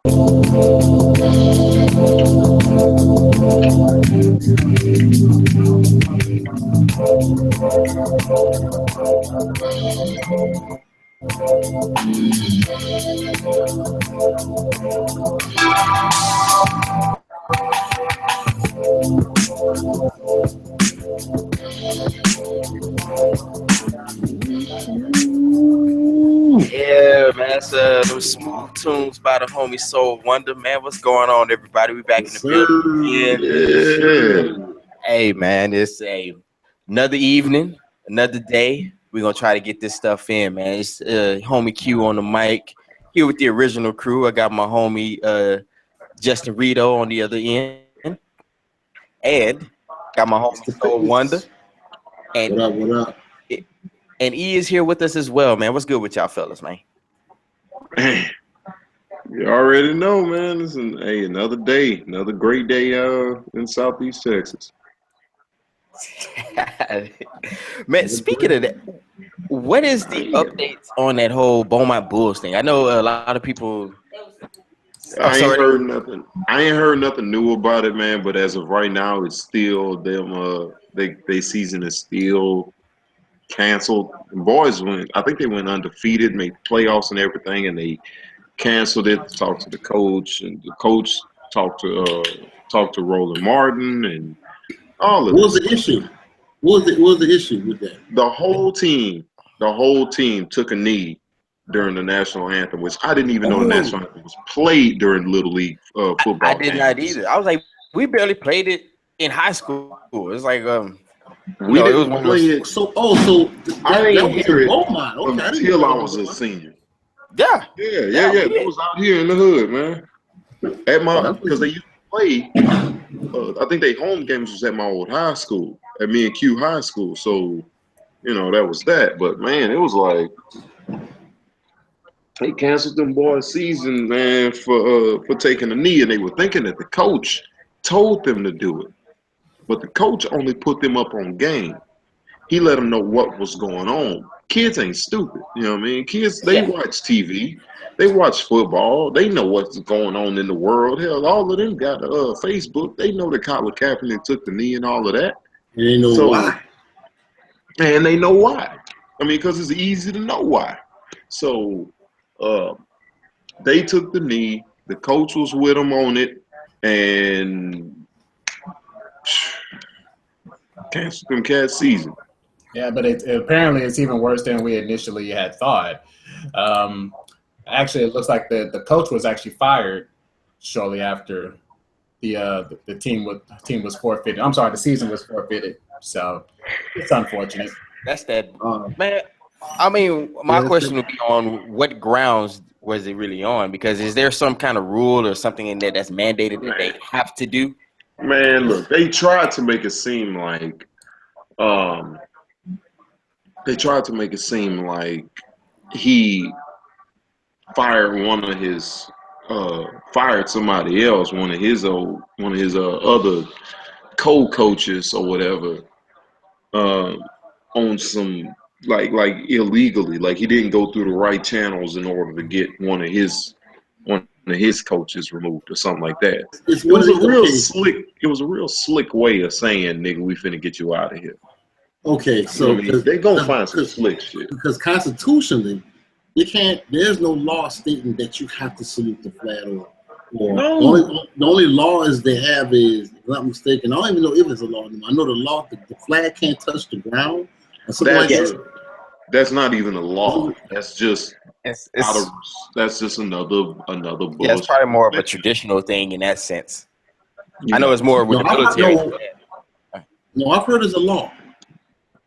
Yeah, man, that's those smooth tunes by the homie Soul Wonder, man. What's going on, everybody? We back in the building again. Hey, man, it's another evening, another day. We're gonna try to get this stuff in, man. It's homie Q on the mic here with the original crew. I got my homie Justin Rito on the other end, and got my homie Soul Wonder, and what up? And E is here with us as well, man. What's good with y'all fellas, man? You already know, man. It's another day, another great day in Southeast Texas. Man, speaking of that, what is the updates on that whole Beaumont Bulls thing? I know a lot of people. I ain't heard nothing new about it, man. But as of right now, it's still them. They season is still canceled. The boys I think they went undefeated, made playoffs and everything, and they canceled it. Talked to the coach, and the coach talked to Roland Martin and all of. What was the issue? What was the issue with that? The whole team took a knee during the national anthem, which I didn't even know the national anthem was played during Little League football. I did not either. I was like, we barely played it in high school. It's like we didn't play it. So I didn't hear it until I was a senior. Yeah. It was out here in the hood, man. Because they used to play. I think their home games was at my old high school, at me and Q High School. So, that was that. But man, it was like they canceled them boys' season, man, for taking a knee, and they were thinking that the coach told them to do it, but the coach only put them up on game. He let them know what was going on. Kids ain't stupid, you know what I mean? Kids, they watch TV, they watch football, they know what's going on in the world. Hell, all of them got Facebook. They know that Colin Kaepernick took the knee and all of that. And they know why. And they know why. I mean, because it's easy to know why. So they took the knee. The coach was with them on it, and canceled them Cats season. Yeah, but apparently it's even worse than we initially had thought. Actually, it looks like the coach was actually fired shortly after the team was forfeited. I'm sorry, the season was forfeited. So it's unfortunate. That's that, man. I mean, my question would be on what grounds was it really on? Because is there some kind of rule or something in there that's mandated that they have to do? Man, look, they tried to make it seem like he fired somebody else, one of his other co-coaches or whatever, on some like illegally, like he didn't go through the right channels in order to get one of his coaches removed or something like that. It was a real slick way of saying, nigga, we finna get you out of here. Okay, so they gonna find some slick shit. Because constitutionally, there's no law stating that you have to salute the flag or no. The only laws they have is, if I'm not mistaken, I don't even know if it's a law anymore. I know the law that the flag can't touch the ground or something like that. That's not even a law. That's just that's just another bullshit. Yeah, it's probably more of a traditional thing in that sense. I know it's more with the military. No, I've heard it's a law.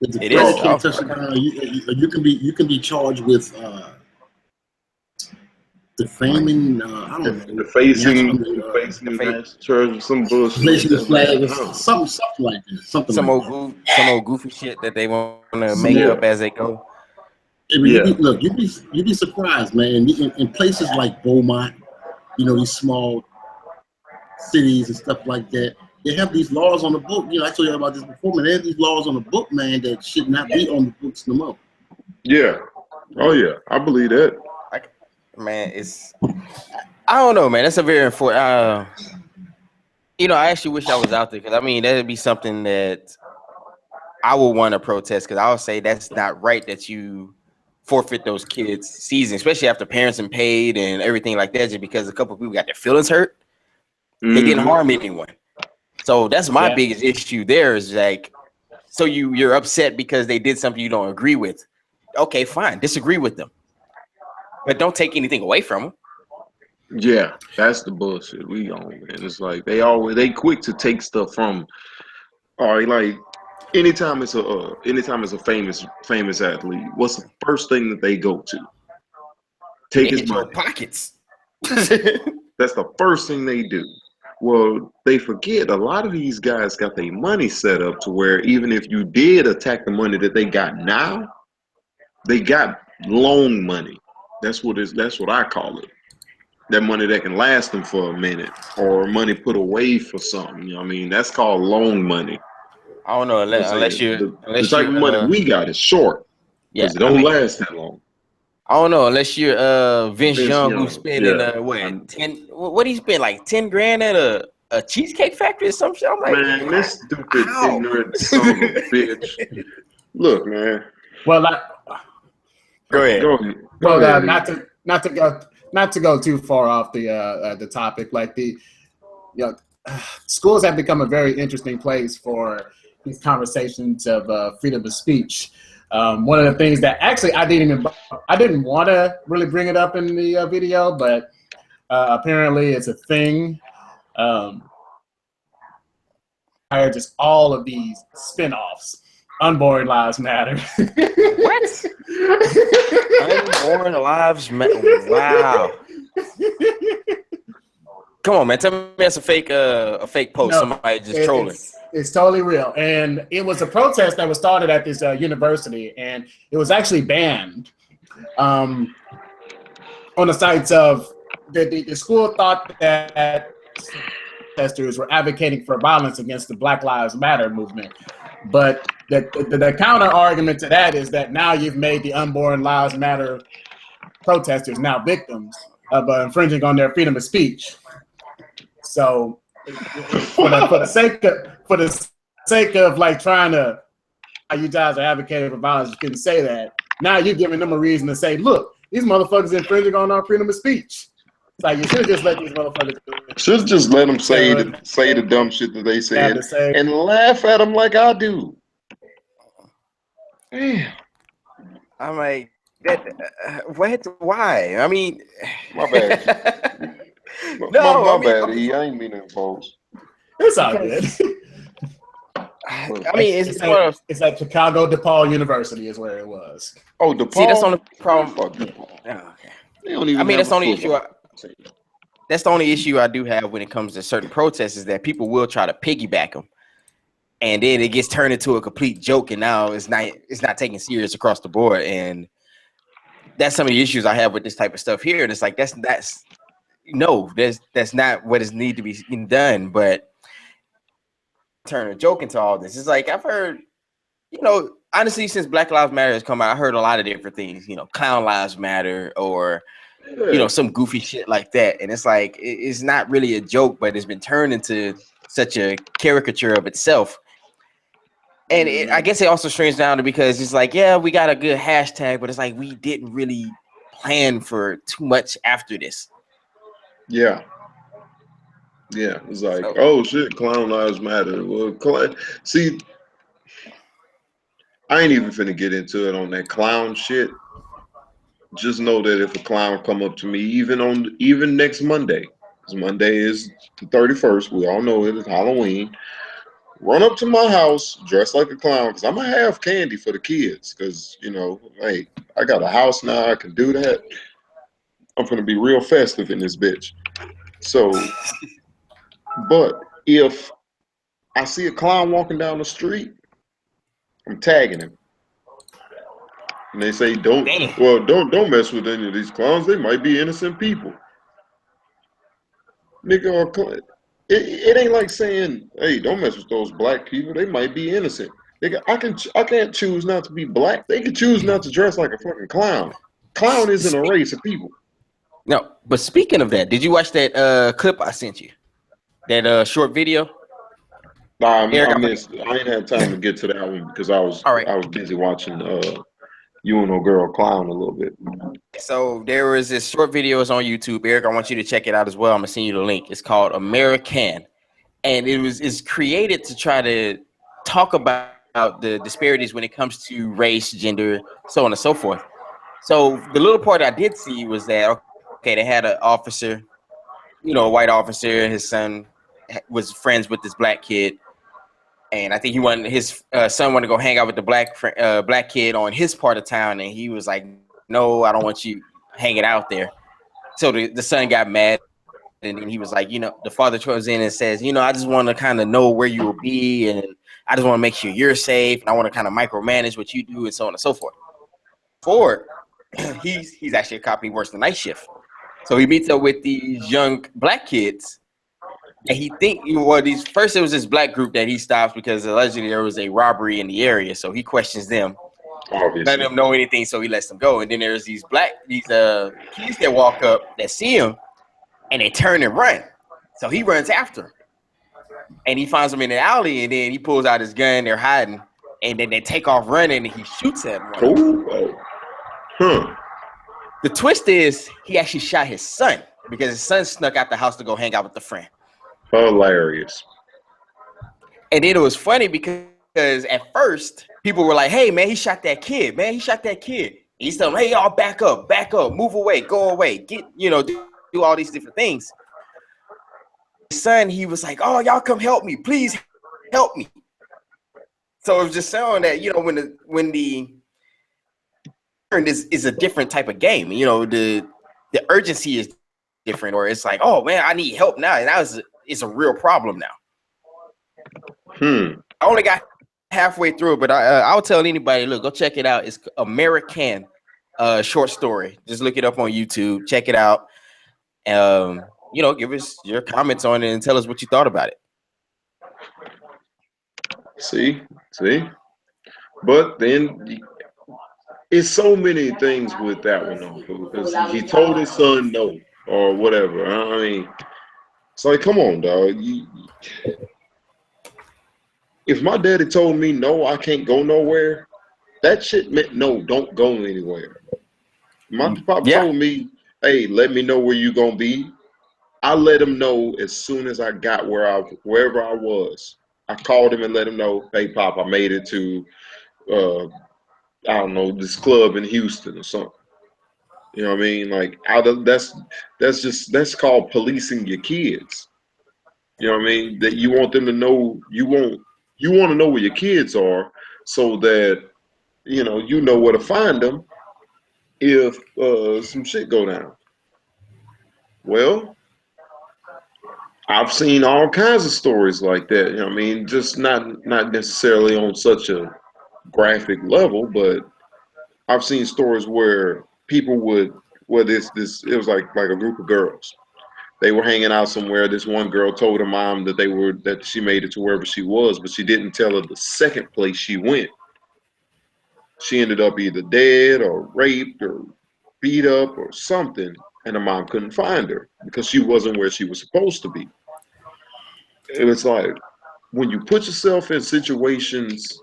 The flag can't touch the ground. You can be charged with defaming. I don't know. Defacing church, some bullshit. Defacing the flag, something like that. Some old goofy shit that they want to make up as they go. I mean, you'd be surprised, man. In places like Beaumont, these small cities and stuff like that, they have these laws on the book. I told you about this before, man. They have these laws on the book, man, that should not be on the books no more. Yeah. Oh, yeah. I believe that. Man, it's I don't know, man. That's a very important. You know, I actually wish I was out there because I mean that'd be something that I would want to protest because I would say that's not right that you forfeit those kids' season, especially after parents and paid and everything like that, just because a couple of people got their feelings hurt. They didn't harm anyone. So that's my biggest issue there is like, so you're upset because they did something you don't agree with. Okay, fine. Disagree with them. But don't take anything away from them. Yeah, that's the bullshit we on, man. It's like they quick to take stuff from. All right, like anytime it's a famous athlete, what's the first thing that they go to? Take his money. Pockets. That's the first thing they do. Well, they forget a lot of these guys got their money set up to where even if you did attack the money that they got now, they got loan money. That's what I call it. That money that can last them for a minute, or money put away for something. You know what I mean? That's called loan money. I don't know unless the type of money we got is short because it don't last that long. I don't know unless you're Vince Young who's spending what he spent like 10 grand at a cheesecake factory or some shit. I'm like, man, this stupid ignorant son of a bitch. Look, man. Well, go ahead. Well, not to go too far off the topic, like schools have become a very interesting place for these conversations of freedom of speech. One of the things that actually I didn't want to really bring it up in the video, but apparently it's a thing. Just all of these spinoffs. Unborn Lives Matter. What? Unborn Lives Matter. Wow. Come on, man. Tell me that's a fake post. No, somebody just trolling. It's totally real. And it was a protest that was started at this university, and it was actually banned on the sites of the school thought that protesters were advocating for violence against the Black Lives Matter movement. But the counter argument to that is that now you've made the Unborn Lives Matter protesters now victims of infringing on their freedom of speech. So, for the sake of like trying to, you guys are advocating for violence, you couldn't say that. Now you're giving them a reason to say, look, these motherfuckers infringing on our freedom of speech. It's like you should have just let these motherfuckers. Should just let them say the dumb shit that they said and laugh at them like I do. Damn. I'm like, what? Why? I mean, my bad. my bad. I ain't mean to impose. It's all good. I mean, it's at Chicago DePaul University is where it was. Oh, DePaul. See, that's the only problem. That's the only issue. That's the only issue I do have when it comes to certain protests is that people will try to piggyback them, and then it gets turned into a complete joke, and now it's not taken serious across the board, and that's some of the issues I have with this type of stuff here. And it's like that's not what is need to be done, but turn a joke into all this. It's like I've heard, honestly, since Black Lives Matter has come out, I heard a lot of different things. Clown Lives Matter, or some goofy shit like that. And it's like it's not really a joke, but it's been turned into such a caricature of itself. And I guess it also strains down to because it's like, yeah, we got a good hashtag, but it's like we didn't really plan for too much after this. Yeah. Yeah, it's like, oh shit, Clown Lives Matter. Well, see, I ain't even finna get into it on that clown shit. Just know that if a clown come up to me, even next Monday, because Monday is the 31st, we all know it is Halloween. Run up to my house, dress like a clown, because I'm gonna have candy for the kids. Because hey, I got a house now, I can do that. I'm gonna be real festive in this bitch. So, but if I see a clown walking down the street, I'm tagging him. And they say, don't mess with any of these clowns. They might be innocent people. Nigga, it ain't like saying, hey, don't mess with those black people. They might be innocent. Nigga, I can't choose not to be black. They can choose not to dress like a fucking clown. Clown isn't a race of people. No, but speaking of that, did you watch that clip I sent you? That short video? Nah, Eric, I missed. I ain't had time to get to that one because I all right. was busy watching You and No Girl Clown a little bit. So there was this short video. It's on YouTube. Eric, I want you to check it out as well. I'm gonna send you the link. It's called American, and it's created to try to talk about the disparities when it comes to race, gender, so on and so forth. So the little part I did see was that okay, they had an officer, a white officer. His son was friends with this black kid, and I think his son wanted to go hang out with the black kid on his part of town, and he was like, "No, I don't want you hanging out there." So the son got mad, and then he was like, the father comes in and says, I just want to kind of know where you will be, and I just want to make sure you're safe, and I want to kind of micromanage what you do, and so on and so forth. Ford, he's actually a cop. He works the night shift, so he meets up with these young black kids. And he first it was this black group that he stops because allegedly there was a robbery in the area. So he questions them, Obviously. let them know anything, so he lets them go. And then there's these kids that walk up that see him, and they turn and run. So he runs after him, and he finds them in the alley, and then he pulls out his gun. They're hiding, and then they take off running, and he shoots at one. The twist is he actually shot his son because his son snuck out the house to go hang out with the friend. Hilarious. And then it was funny because at first people were like, "Hey man, he shot that kid, man. He shot that kid." He's telling them, "Hey y'all, back up, move away, go away, do all these different things." His son, he was like, "Oh, y'all come help me, please help me." So it was just showing that when the is a different type of game. The urgency is different, or it's like, "Oh man, I need help now," and it's a real problem now. I only got halfway through it, but I'll tell anybody, look, go check it out. It's American short story. Just look it up on YouTube. Check it out. Give us your comments on it and tell us what you thought about it. See, but then it's so many things with that one though, because he told his son no or whatever. I mean, it's like, come on, dog. If my daddy told me no, I can't go nowhere, that shit meant no, don't go anywhere. My pop told me, hey, let me know where you gonna be. I let him know as soon as I got wherever I was. I called him and let him know, hey, Pop, I made it to, I don't know, this club in Houston or something. You know what I mean? Like, that's called policing your kids. You know what I mean? That you want them to know you want to know where your kids are, so that you know where to find them if some shit go down. Well, I've seen all kinds of stories like that. You know what I mean? Just not necessarily on such a graphic level, but I've seen stories where people it was like a group of girls. They were hanging out somewhere. This one girl told her mom that she made it to wherever she was, but she didn't tell her the second place she went. She ended up either dead or raped or beat up or something, and the mom couldn't find her because she wasn't where she was supposed to be. It was like, when you put yourself in situations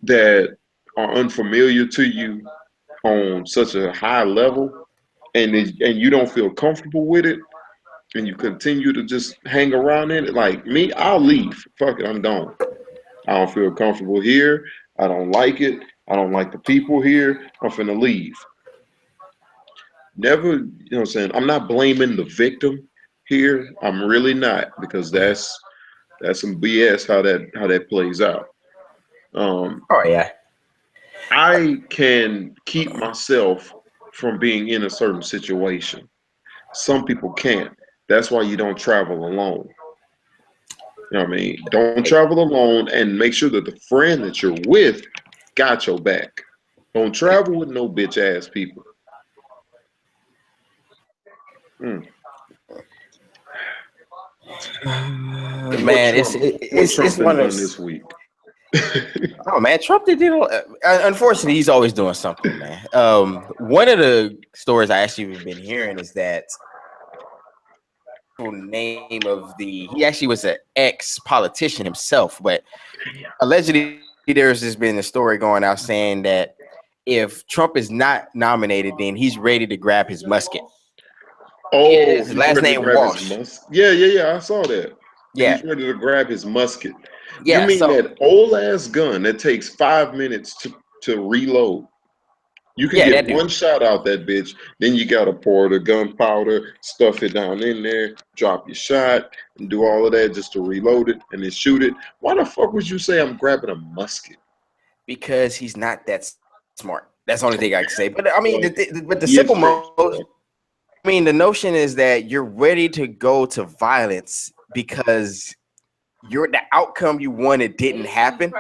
that are unfamiliar to you on such a high level, and you don't feel comfortable with it, and you continue to just hang around in it, like me, I'll leave. Fuck it, I'm gone. I don't feel comfortable here. I don't like it. I don't like the people here. I'm finna leave. Never, you know what I'm saying? I'm not blaming the victim here. I'm really not, because that's some BS how that plays out. Oh yeah. I can keep myself from being in a certain situation. Some people can't. That's why you don't travel alone. You know what I mean? Don't travel alone, and make sure that the friend that you're with got your back. Don't travel with no bitch ass people. Man, it's one of Trump done those. this week. Oh man, Trump did. Unfortunately, he's always doing something, man. One of the stories I actually have been hearing is that name of he actually was an ex-politician himself, but allegedly there's just been a story going out saying that if Trump is not nominated, then he's ready to grab his musket. Oh, His he's last ready to name grab Walsh. his musket. Yeah. I saw that. Yeah, He's ready to grab his musket. You yeah. mean So that old ass gun that takes 5 minutes to reload? You can yeah, get that dude. one shot out that bitch, then you gotta pour the gunpowder, stuff it down in there, drop your shot, and do all of that just to reload it and then shoot it. Why the fuck would you say I'm grabbing a musket? Because he's not that smart. That's the only thing I can say. But I mean, but the He is simple very motion. I mean, the notion is that you're ready to go to violence because the outcome you wanted didn't happen.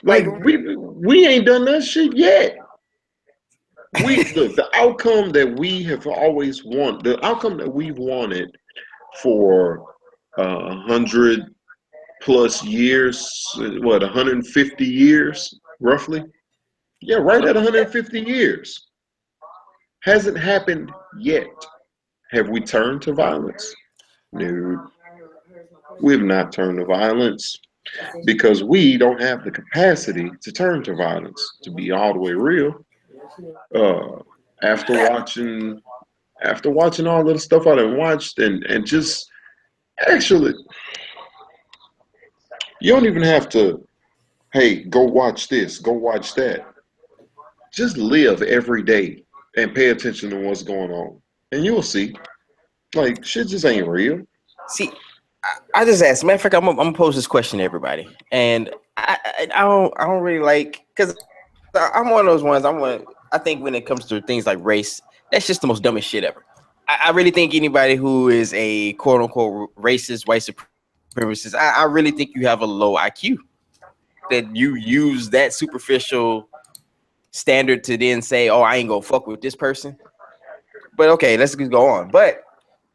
like we ain't done that shit yet. Look, the outcome that we have always wanted, the outcome that we've wanted for 100+ years, what 150 years roughly? Yeah, right at 150 years. Hasn't happened yet. Have we turned to violence? No, we have not turned to violence because we don't have the capacity to turn to violence. To be all the way real, uh, after watching all of the stuff I done watched and just actually, you don't even have to. Hey, go watch this. Go watch that. Just live every day and pay attention to what's going on, and you'll see. Like shit just ain't real. See, I just asked. Matter of fact, I'm gonna pose this question to everybody, and I don't really like because I'm one of those ones. I think when it comes to things like race, that's just the most dumbest shit ever. I really think anybody who is a quote unquote racist, white supremacist, I really think you have a low IQ. That you use that superficial standard to then say, "Oh, I ain't gonna fuck with this person." But okay, let's just go on. But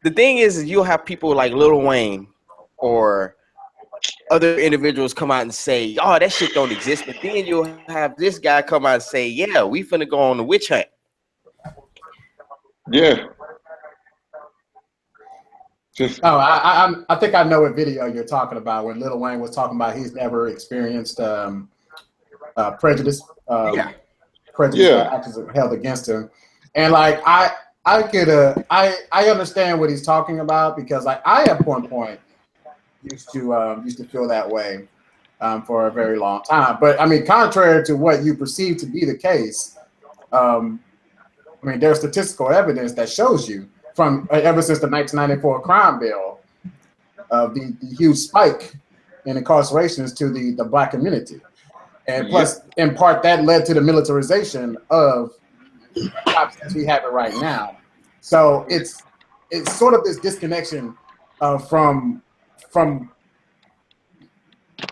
the thing is you'll have people like Lil Wayne or other individuals come out and say, "Oh, that shit don't exist." But then you'll have this guy come out and say, "Yeah, we finna go on the witch hunt." Yeah. Just Oh, I think I know what video you're talking about when Lil Wayne was talking about he's never experienced prejudice. Yeah. Prejudice yeah. actions held against him, and like I understand what he's talking about because like I at one point used to feel that way for a very long time. But I mean, contrary to what you perceive to be the case, I mean, there's statistical evidence that shows you from ever since the 1994 crime bill of the huge spike in incarcerations to the black community. And plus, in part, that led to the militarization of cops as we have it right now. So it's sort of this disconnection from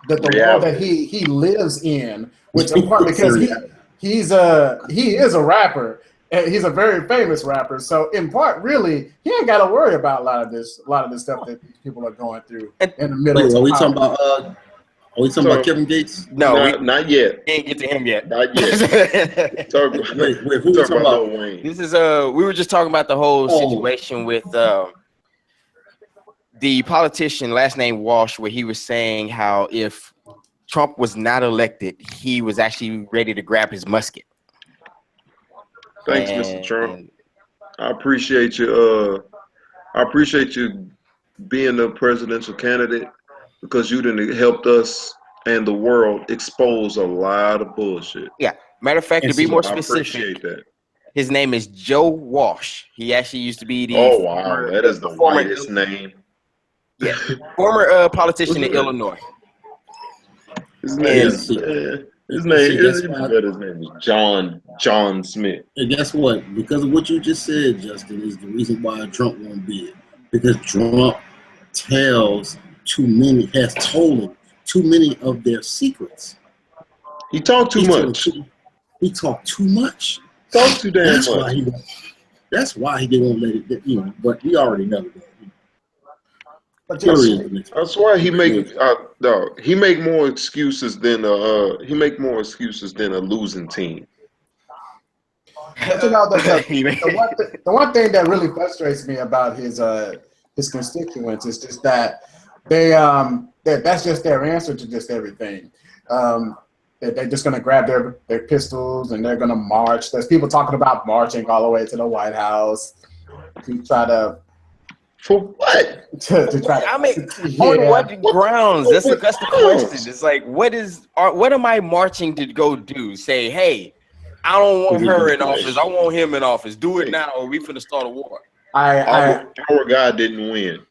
the world that he lives in, which in part because he is a rapper. And he's a very famous rapper, so in part, really, he ain't got to worry about a lot of this stuff that people are going through in the middle. Wait, are we talking about? Are we talking about Kevin Gates? No, not yet. We ain't get to him yet. Not yet. Wait, who we talking about? Lil Wayne. This is we were just talking about the whole situation with the politician last name Walsh, where he was saying how if Trump was not elected, he was actually ready to grab his musket. Thanks, Mr. Trump. I appreciate you. I appreciate you being the presidential candidate because you done helped us and the world expose a lot of bullshit. Yeah. Matter of fact, to be more specific, I appreciate that. His name is Joe Walsh. He actually used to be the that is the whitest name. Yeah, former politician in Illinois. His name is John Smith. And guess what? Because of what you just said, Justin, is the reason why Trump won't be it. Because Trump has told too many of their secrets. He talked too much. He talked too much. Talked too damn much. That's why he didn't let it. But we already know that. But that's why he make he make more excuses than a losing team. But you know, the one thing that really frustrates me about his constituents is just that that's just their answer to just everything. They're just going to grab their pistols and they're going to march. There's people talking about marching all the way to the White House to try to. For what? To try to, I mean, on what grounds? That's the question. It's like, what am I marching to go do? Say, hey, I don't want her in office. I want him in office. Do it now, or we finna start a war. Our guy didn't win.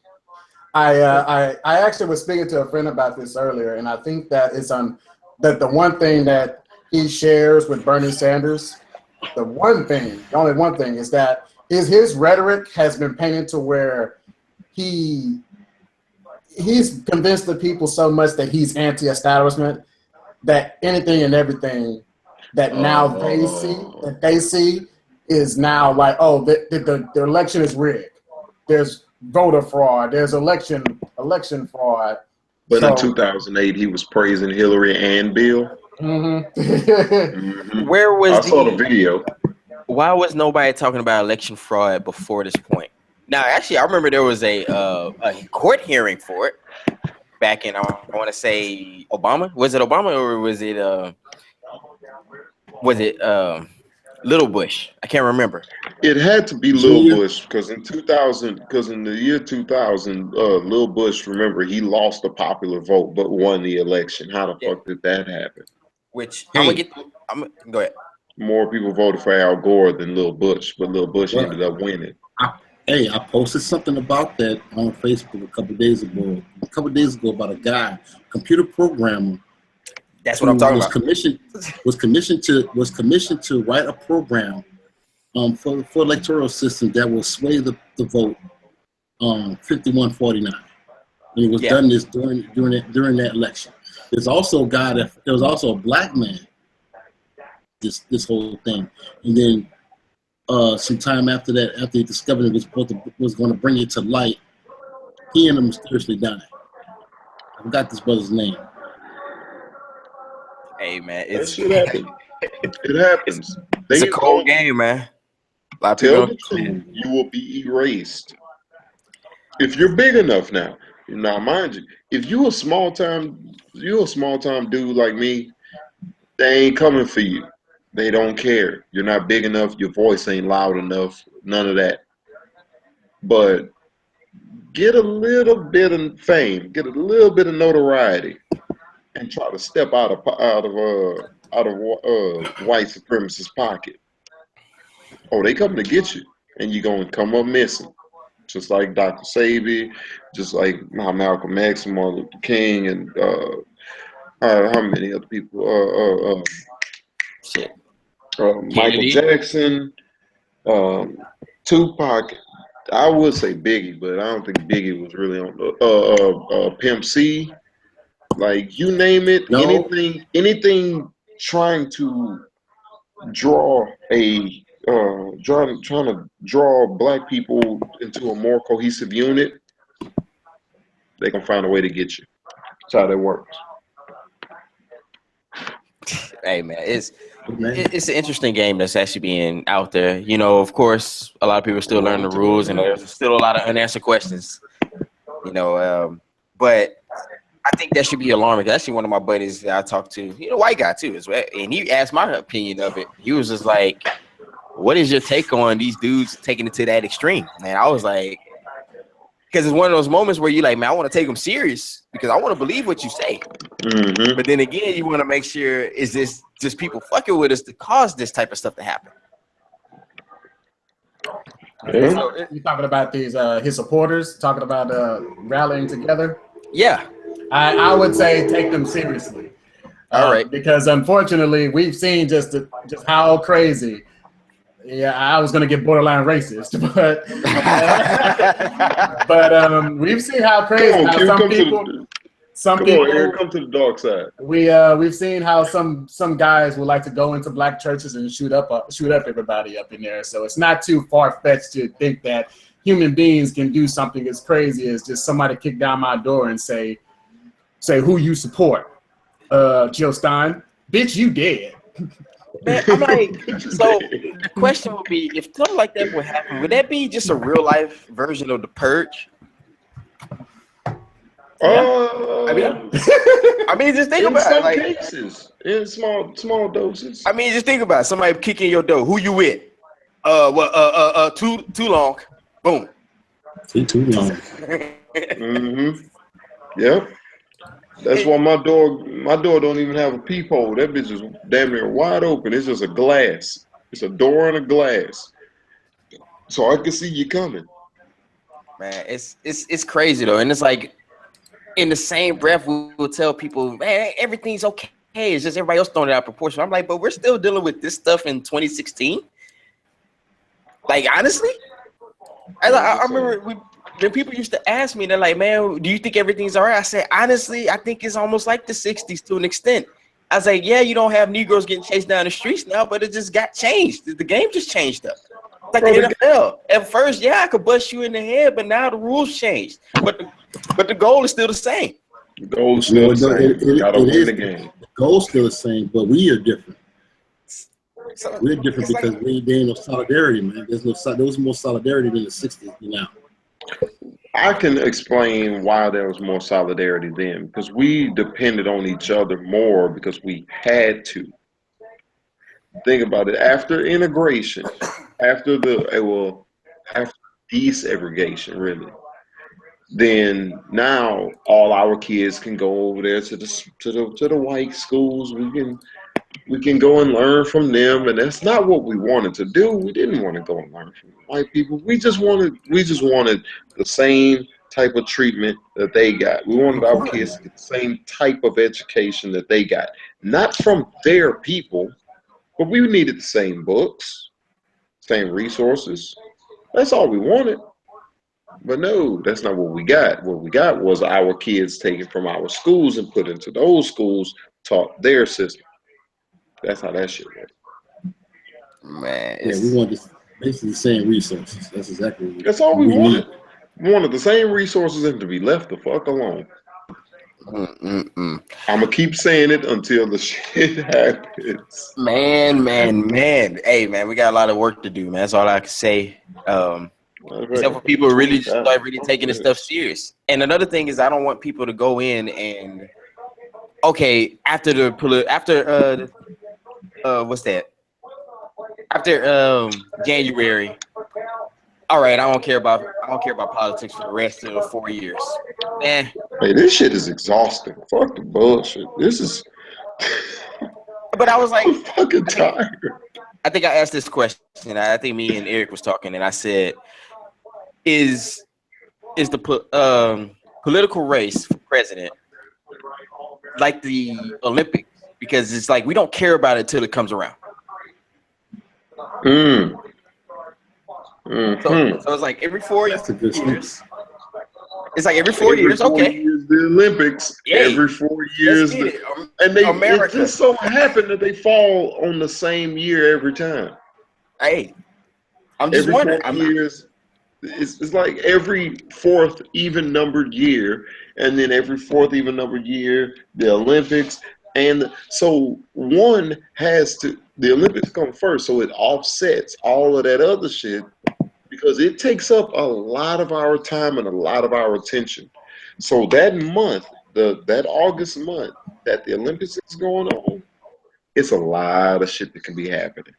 I actually was speaking to a friend about this earlier, and I think that it's that the one thing that he shares with Bernie Sanders, the only one thing is that his rhetoric has been painted to where he's convinced the people so much that he's anti-establishment that anything and everything that now they see is now like, oh, the election is rigged. There's voter fraud. There's election fraud. But in 2008, he was praising Hillary and Bill. Mm-hmm. Where was I saw the video. Why was nobody talking about election fraud before this point? Now, actually, I remember there was a court hearing for it back in, I want to say, Obama. Was it Obama or was it Little Bush? I can't remember. It had to be Little Bush because in the year 2000, Little Bush, remember, he lost the popular vote but won the election. How the fuck did that happen? Go ahead. More people voted for Al Gore than Little Bush, but Little Bush ended up winning. I posted something about that on Facebook a couple of days ago about a guy, computer programmer. That's what I'm talking about. Was commissioned to write a program for electoral system that will sway the vote 51-49. And it was done this during that election. There's also there was also a black man. This whole thing, and then some time after that, after he discovered it was going to bring it to light, he ended up mysteriously dying. I forgot this brother's name. Hey man, it happens. It happens. It's a cold game, man. A lot of tell the truth, you will be erased if you're big enough now. Now, mind you, if you're a small time dude like me, they ain't coming for you. They don't care. You're not big enough. Your voice ain't loud enough. None of that. But get a little bit of fame, get a little bit of notoriety, and try to step out of white supremacist pocket. Oh, they coming to get you, and you're gonna come up missing, just like Dr. Sebi, just like Malcolm X, Martin Luther King, and how many other people? Michael Jackson, Tupac. I would say Biggie, but I don't think Biggie was really on the Pimp C. Like, you name it, anything trying to draw trying to draw black people into a more cohesive unit, they can find a way to get you. That's how that works. Hey man, it's an interesting game that's actually being out there. You know, of course, a lot of people still learn the rules, and there's still a lot of unanswered questions. You know, but I think that should be alarming. Actually, one of my buddies that I talked to, white guy too, as well, and he asked my opinion of it. He was just like, "What is your take on these dudes taking it to that extreme?" And I was like, because it's one of those moments where you're like, man, I want to take them serious because I want to believe what you say. Mm-hmm. But then again, you want to make sure, is this just people fucking with us to cause this type of stuff to happen? Yeah. So you're talking about these his supporters, talking about rallying together? Yeah. I would say take them seriously. All right. Because unfortunately, we've seen just how crazy. Yeah, I was gonna get borderline racist, but we've seen how crazy some people come to the dark side. We've seen how some guys would like to go into black churches and shoot up everybody up in there. So it's not too far fetched to think that human beings can do something as crazy as just somebody kick down my door and say who you support. Jill Stein, bitch, you dead. Man, I'm like, so the question would be, if something like that would happen, would that be just a real life version of the Purge? I mean, just think about it. Like, cases, in small doses. I mean, just think about it. Somebody kicking your door. Who you with? Too long. Boom. Too long. Mm-hmm. Yep. That's why my door don't even have a peephole. That bitch is damn near wide open. It's just a glass. It's a door and a glass. So I can see you coming. Man, it's crazy though. And it's like, in the same breath, we will tell people, man, everything's okay. It's just everybody else throwing it out of proportion. I'm like, but we're still dealing with this stuff in 2016. Like, honestly, I remember when people used to ask me, they're like, man, do you think everything's all right? I said, honestly, I think it's almost like the 60s to an extent. I was like, yeah, you don't have Negroes getting chased down the streets now, but it just got changed. The game just changed up. It's like the NFL. At first, yeah, I could bust you in the head, but now the rules changed. But the goal is still the same. The goal is still the same. Gotta win the game. The goal's still the same, but we are different. So, we're different because there ain't no solidarity, man. There was more solidarity than the 60s now. I can explain why there was more solidarity then, because we depended on each other more because we had to. Think about it. After integration, after desegregation, really, then now all our kids can go over there to the white schools. We can go and learn from them, and that's not what we wanted to do. We didn't want to go and learn from white people. We just wanted the same type of treatment that they got. We wanted our kids to get the same type of education that they got, not from their people, but we needed the same books, same resources. That's all we wanted. But no, that's not what we got. What we got was our kids taken from our schools and put into those schools, taught their system. That's how that shit works. Man, we want basically the same resources. That's exactly what that's all we wanted. We wanted the same resources and to be left the fuck alone. I'm gonna keep saying it until the shit happens. Man. Hey, man, we got a lot of work to do, man. That's all I can say. Except for people really just like really taking this stuff serious. And another thing is, I don't want people to go in and after January. All right, I don't care about politics for the rest of the 4 years. Man. Hey, this shit is exhausting. Fuck the bullshit. This is. But I was like, I'm fucking tired. I think I asked this question. I think me and Eric was talking, and I said, "Is the political race for president like the Olympics? Because it's like we don't care about it till it comes around." Mm-hmm. So it's like every 4 years. It's like every 4 years. Okay. Years, the Olympics. Every 4 years, and it just so happened that they fall on the same year every time. Hey, I'm just wondering. It's like every fourth even numbered year, and then every fourth even numbered year, the Olympics, and so the Olympics come first, so it offsets all of that other shit. Because it takes up a lot of our time and a lot of our attention. So that month, that August month that the Olympics is going on, it's a lot of shit that can be happening.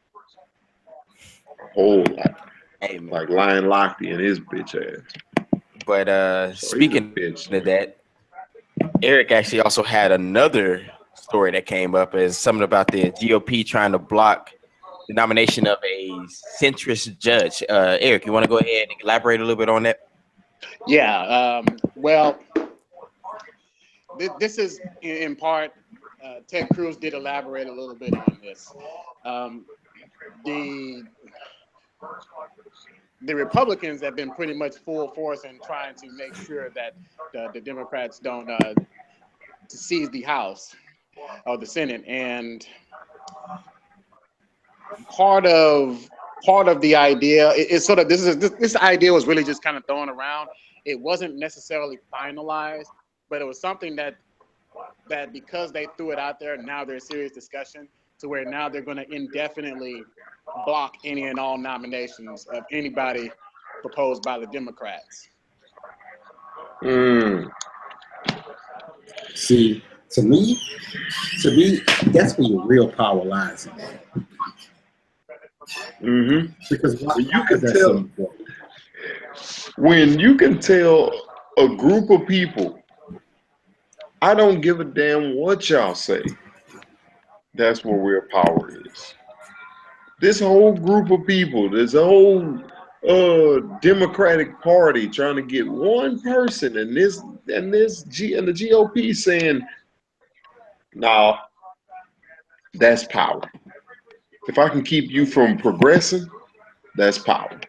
A whole lot. Hey, man. Like Lion Lochte and his bitch ass. But speaking of that, Eric actually also had another story that came up as something about the GOP trying to block the nomination of a centrist judge. Eric, you want to go ahead and elaborate a little bit on that? Yeah. Well, this is in part. Ted Cruz did elaborate a little bit on this. The Republicans have been pretty much full force in trying to make sure that the Democrats don't seize the House or the Senate, and part of part of the idea. It's sort of this idea was really just kind of thrown around. It wasn't necessarily finalized, but it was something that because they threw it out there, now there's serious discussion to where now they're going to indefinitely block any and all nominations of anybody proposed by the Democrats. See, to me, that's where your real power lies in. Because when you can tell a group of people, I don't give a damn what y'all say, that's where real power is. This whole group of people, this whole Democratic Party trying to get one person and the GOP saying, nah, that's power. If I can keep you from progressing, that's power.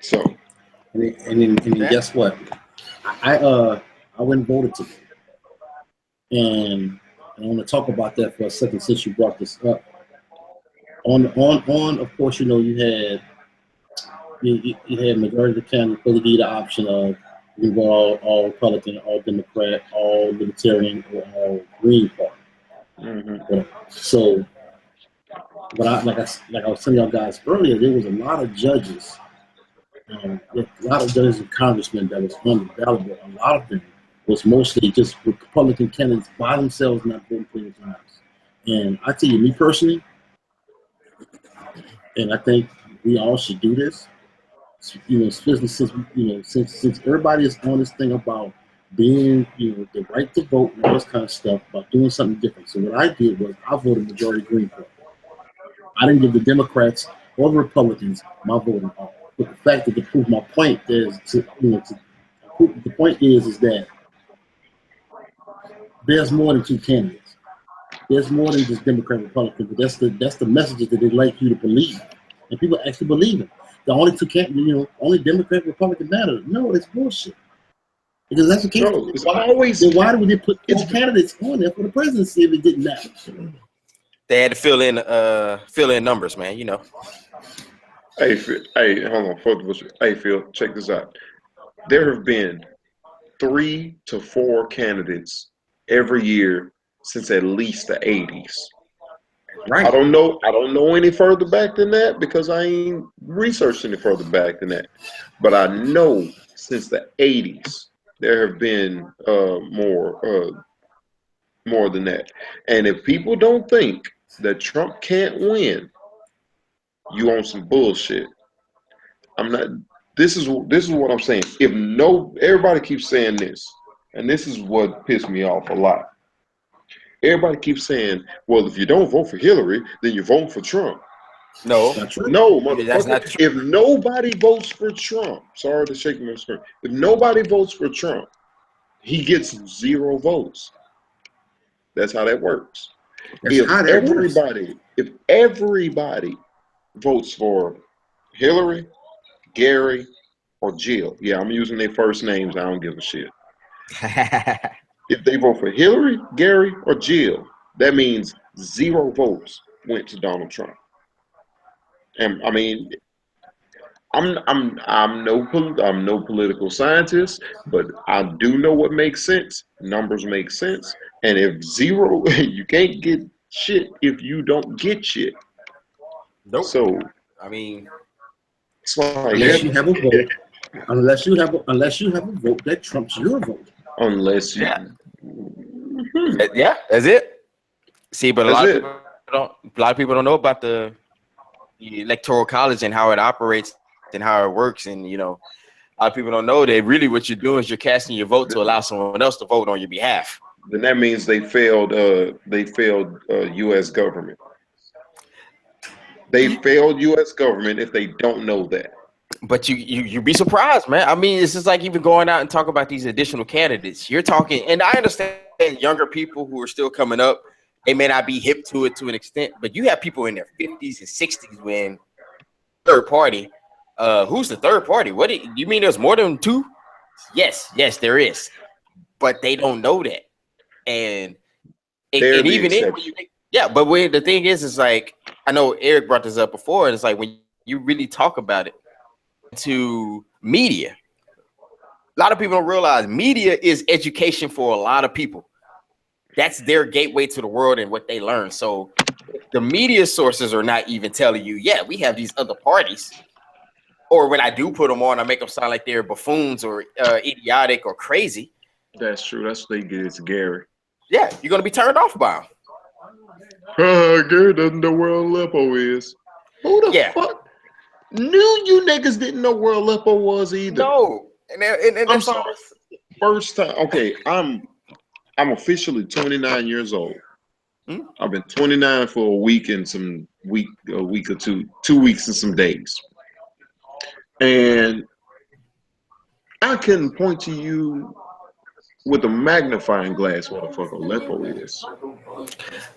So, and guess what? I went and voted today, and I want to talk about that for a second since you brought this up. On, of course, you know, you had majority of the candidates really give the option of you can vote all Republican, all Democrat, all Libertarian, or all Green Party. So, but like I was telling y'all guys earlier, there was a lot of judges, a lot of judges and congressmen that was on the ballot, but a lot of them was mostly just Republican candidates by themselves, not voting for their times. And I tell you, me personally, and I think we all should do this. You know, especially since everybody is on this thing about being, you know, the right to vote and all this kind of stuff, about doing something different. So what I did was I voted majority Green Party. I didn't give the Democrats or the Republicans my voting power. But the fact that to prove my point is the point is that there's more than two candidates. There's more than just Democrat and Republican, but that's the messages that they like you to believe, and people actually believe it. The only two candidates, you know, only Democrat and Republican matter. No, it's bullshit. Because that's the case. No, it's always. Then why would they put two candidates on there for the presidency if it didn't matter? They had to fill in numbers, man. You know. Hey, hold on. Hey, Phil, check this out. There have been 3 to 4 candidates every year since at least the 80s. Right. I don't know any further back than that because I ain't researched any further back than that. But I know since the 80s there have been more than that. And if people don't think that Trump can't win, you on some bullshit. I'm not. This is what I'm saying. Everybody keeps saying this, and this is what pissed me off a lot. Everybody keeps saying, "Well, if you don't vote for Hillary, then you're voting for Trump." No, no, motherfucker. That's not true. If nobody votes for Trump, sorry to shake my screen. If nobody votes for Trump, he gets 0 votes. That's how that works. If everybody votes for Hillary, Gary, or Jill, yeah, I'm using their first names. I don't give a shit. If they vote for Hillary, Gary, or Jill, that means 0 votes went to Donald Trump. And I mean, I'm no political scientist, but I do know what makes sense. Numbers make sense, and if 0, you can't get shit if you don't get shit. Nope. So I mean, it's like unless you have a vote, unless you have a vote that trumps your vote. Unless you, yeah, that's it. See, but a lot of people don't know about the electoral college and how it operates and how it works, and you know, a lot of people don't know that really what you're doing is you're casting your vote to allow someone else to vote on your behalf. Then that means they failed. U.S. government. They failed U.S. government if they don't know that. But you'd be surprised, man. I mean, it's just like even going out and talk about these additional candidates. You're talking, and I understand younger people who are still coming up, they may not be hip to it to an extent, but you have people in their 50s and 60s when third party. Who's the third party? What do you mean there's more than 2? Yes, there is. But they don't know that. And even in, but the thing is like I know Eric brought this up before, and it's like when you really talk about it to media, a lot of people don't realize media is education for a lot of people. That's their gateway to the world and what they learn. So the media sources are not even telling you, yeah, we have these other parties. Or when I do put them on, I make them sound like they're buffoons or idiotic or crazy. That's true. That's what they get. It's Gary. Yeah, you're going to be turned off by them. Gary doesn't know where Aleppo is. Who the fuck knew you niggas didn't know where Aleppo was either? No. And I'm that's sorry. First time. Okay, I'm officially 29 years old. I've been 29 for a week and a week or 2 weeks and some days. And I can point to you with a magnifying glass what the fuck Aleppo is.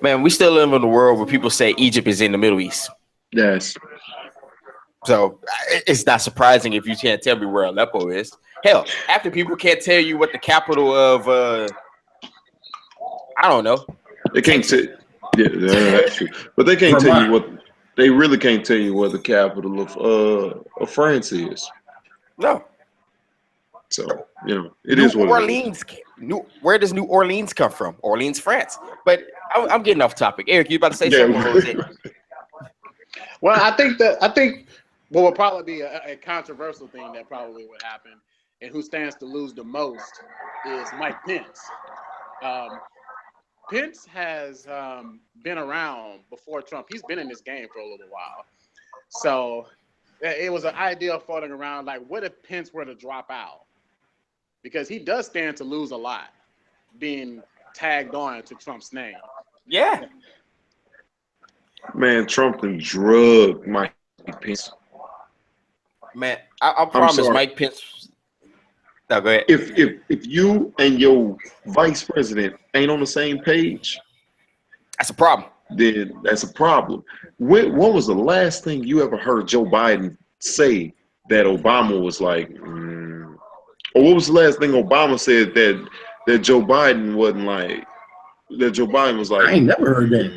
Man, we still live in a world where people say Egypt is in the Middle East. Yes. So it's not surprising if you can't tell me where Aleppo is. Hell, after people can't tell you what the capital of, I don't know. They can't tell. Yeah, that's true. But they can't tell you what. They really can't tell you what the capital of France is. No. So it is what Orleans. Where does New Orleans come from? Orleans, France. But I'm getting off topic. Eric, you about to say something? Well, I think what will probably be a controversial thing that probably would happen, and who stands to lose the most is Mike Pence. Pence has been around before Trump. He's been in this game for a little while. So it was an idea floating around, like, what if Pence were to drop out? Because he does stand to lose a lot being tagged on to Trump's name. Yeah. Man, Trump and drug Mike Pence. Man, I promise Mike Pence. No, go ahead. If you and your vice president ain't on the same page, that's a problem. Then that's a problem. What was the last thing you ever heard Joe Biden say that Obama was like? Or what was the last thing Obama said that Joe Biden wasn't like? That Joe Biden was like, I ain't never heard that.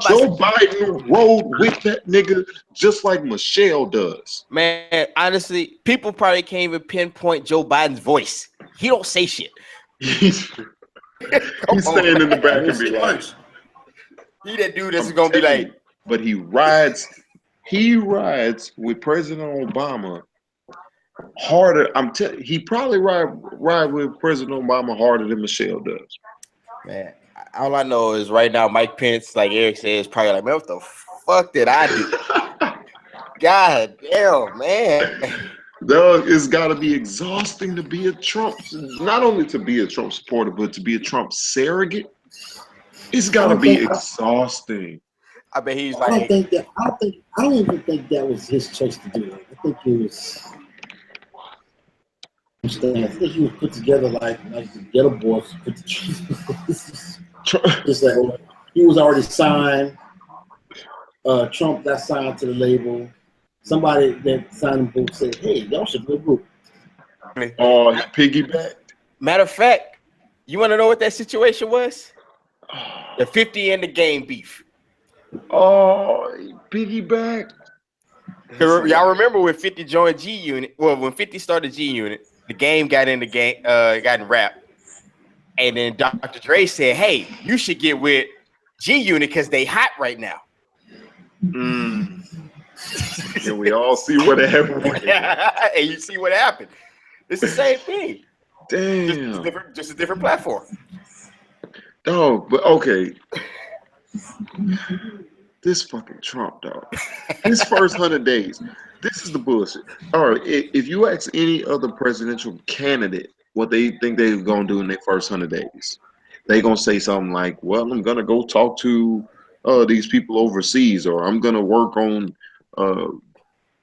Joe Biden rode with that nigga just like Michelle does. Man, honestly, people probably can't even pinpoint Joe Biden's voice. He don't say shit. He's staying in the back and be like, he that dude that's gonna be like, but he rides with President Obama harder. He probably ride with President Obama harder than Michelle does. Man, all I know is right now Mike Pence, like Eric said, is probably like, man, what the fuck did I do? God damn, man. Doug, it's got to be exhausting to be a Trump, not only to be a Trump supporter, but to be a Trump surrogate. It's got to be exhausting. I bet he's like, I don't even think that was his choice to do it. I think it was. I think he was put together like the ghetto boys put just like he was already signed. Trump got signed to the label. Somebody that signed the book said, "Hey, y'all should do a group." Oh, he piggybacked. Matter of fact, you want to know what that situation was? The 50 and the game beef. Oh, he piggybacked. Y'all remember when 50 joined G Unit? Well, when 50 started G Unit, the game got in rap. And then Dr. Dre said, hey, you should get with G Unit because they hot right now. And we all see what happened. And you see what happened. It's the same thing. Damn. Just a different platform. Oh, but okay. This fucking Trump, dog. His first 100 days. This is the bullshit. All right, if you ask any other presidential candidate what they think they're gonna do in their first 100 days, they're gonna say something like, "Well, I'm gonna go talk to these people overseas, or I'm gonna work on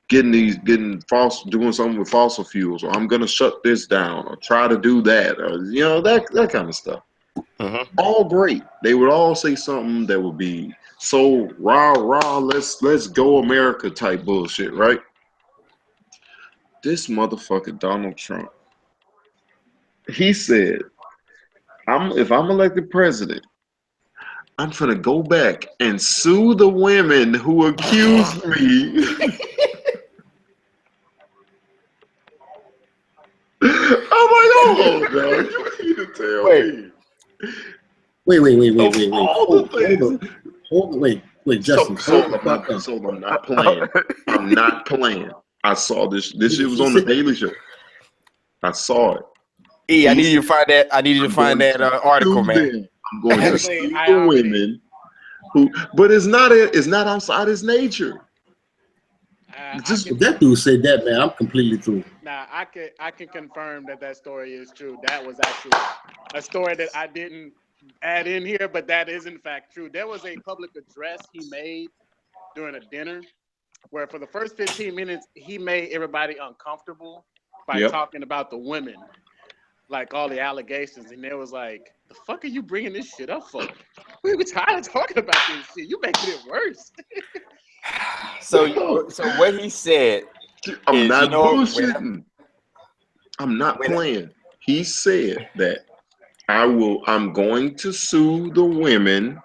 doing something with fossil fuels, or I'm gonna shut this down, or try to do that, or that kind of stuff." All great. They would all say something that would be so rah, let's go America type bullshit, right? This motherfucker Donald Trump, he said, if I'm elected president, I'm finna go back and sue the women who accused me. I'm like, hold on, dog. You need to tell me. Wait. Wait, Justin. So I'm not playing. I'm not playing. I saw this. This shit was on the Daily Show. I saw it. I need you to find that. I need you to find that article, man. I'm going to sue the women who, but it's not outside his nature. Just if that dude said that, man, I'm completely through. Now I can confirm that story is true. That was actually a story that I didn't add in here, but that is in fact true. There was a public address he made during a dinner where for the first 15 minutes he made everybody uncomfortable by talking about the women, like all the allegations, and there was like, the fuck are you bringing this shit up for? We were tired of talking about this shit. You making it worse. So what he said, I'm not bullshitting. I'm not playing. He said that I'm going to sue the women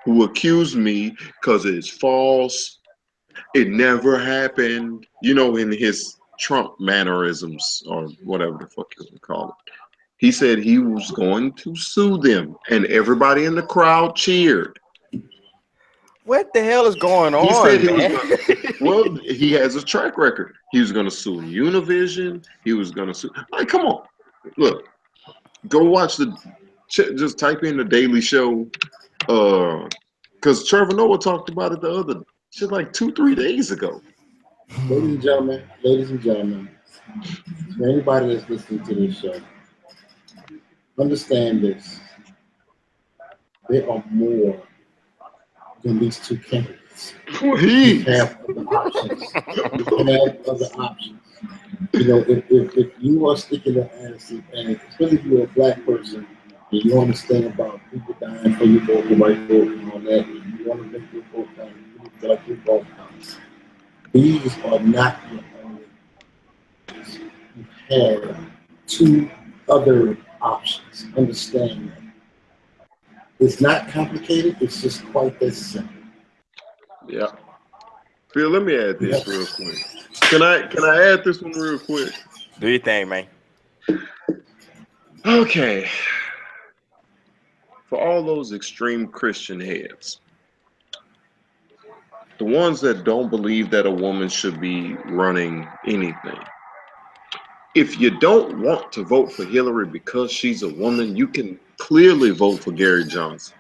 who accuse me because it's false. It never happened. You know, in his Trump mannerisms or whatever the fuck you would call it. He said he was going to sue them, and everybody in the crowd cheered. What the hell is going on? He said he was gonna, well, he has a track record. He was going to sue Univision. He was going to sue. Like, come on, look, go watch just type in the Daily Show, because Trevor Noah talked about it the other shit like 2-3 days ago. Ladies and gentlemen, for anybody that's listening to this show, understand this. There are more than these two candidates. Please. You have other options. You know, if you are sticking the ass and especially if you're a black person and you understand about people dying for your vote, the white vote, and all that, and you want to make your vote count, you need to like your vote count. These are not your only options. You have two other options. Understand that. It's not complicated. It's just quite that simple. Yeah. Phil, let me add this real quick. Can I add this one real quick? Do your thing, man. Okay. For all those extreme Christian heads, the ones that don't believe that a woman should be running anything. If you don't want to vote for Hillary because she's a woman, you can clearly vote for Gary Johnson.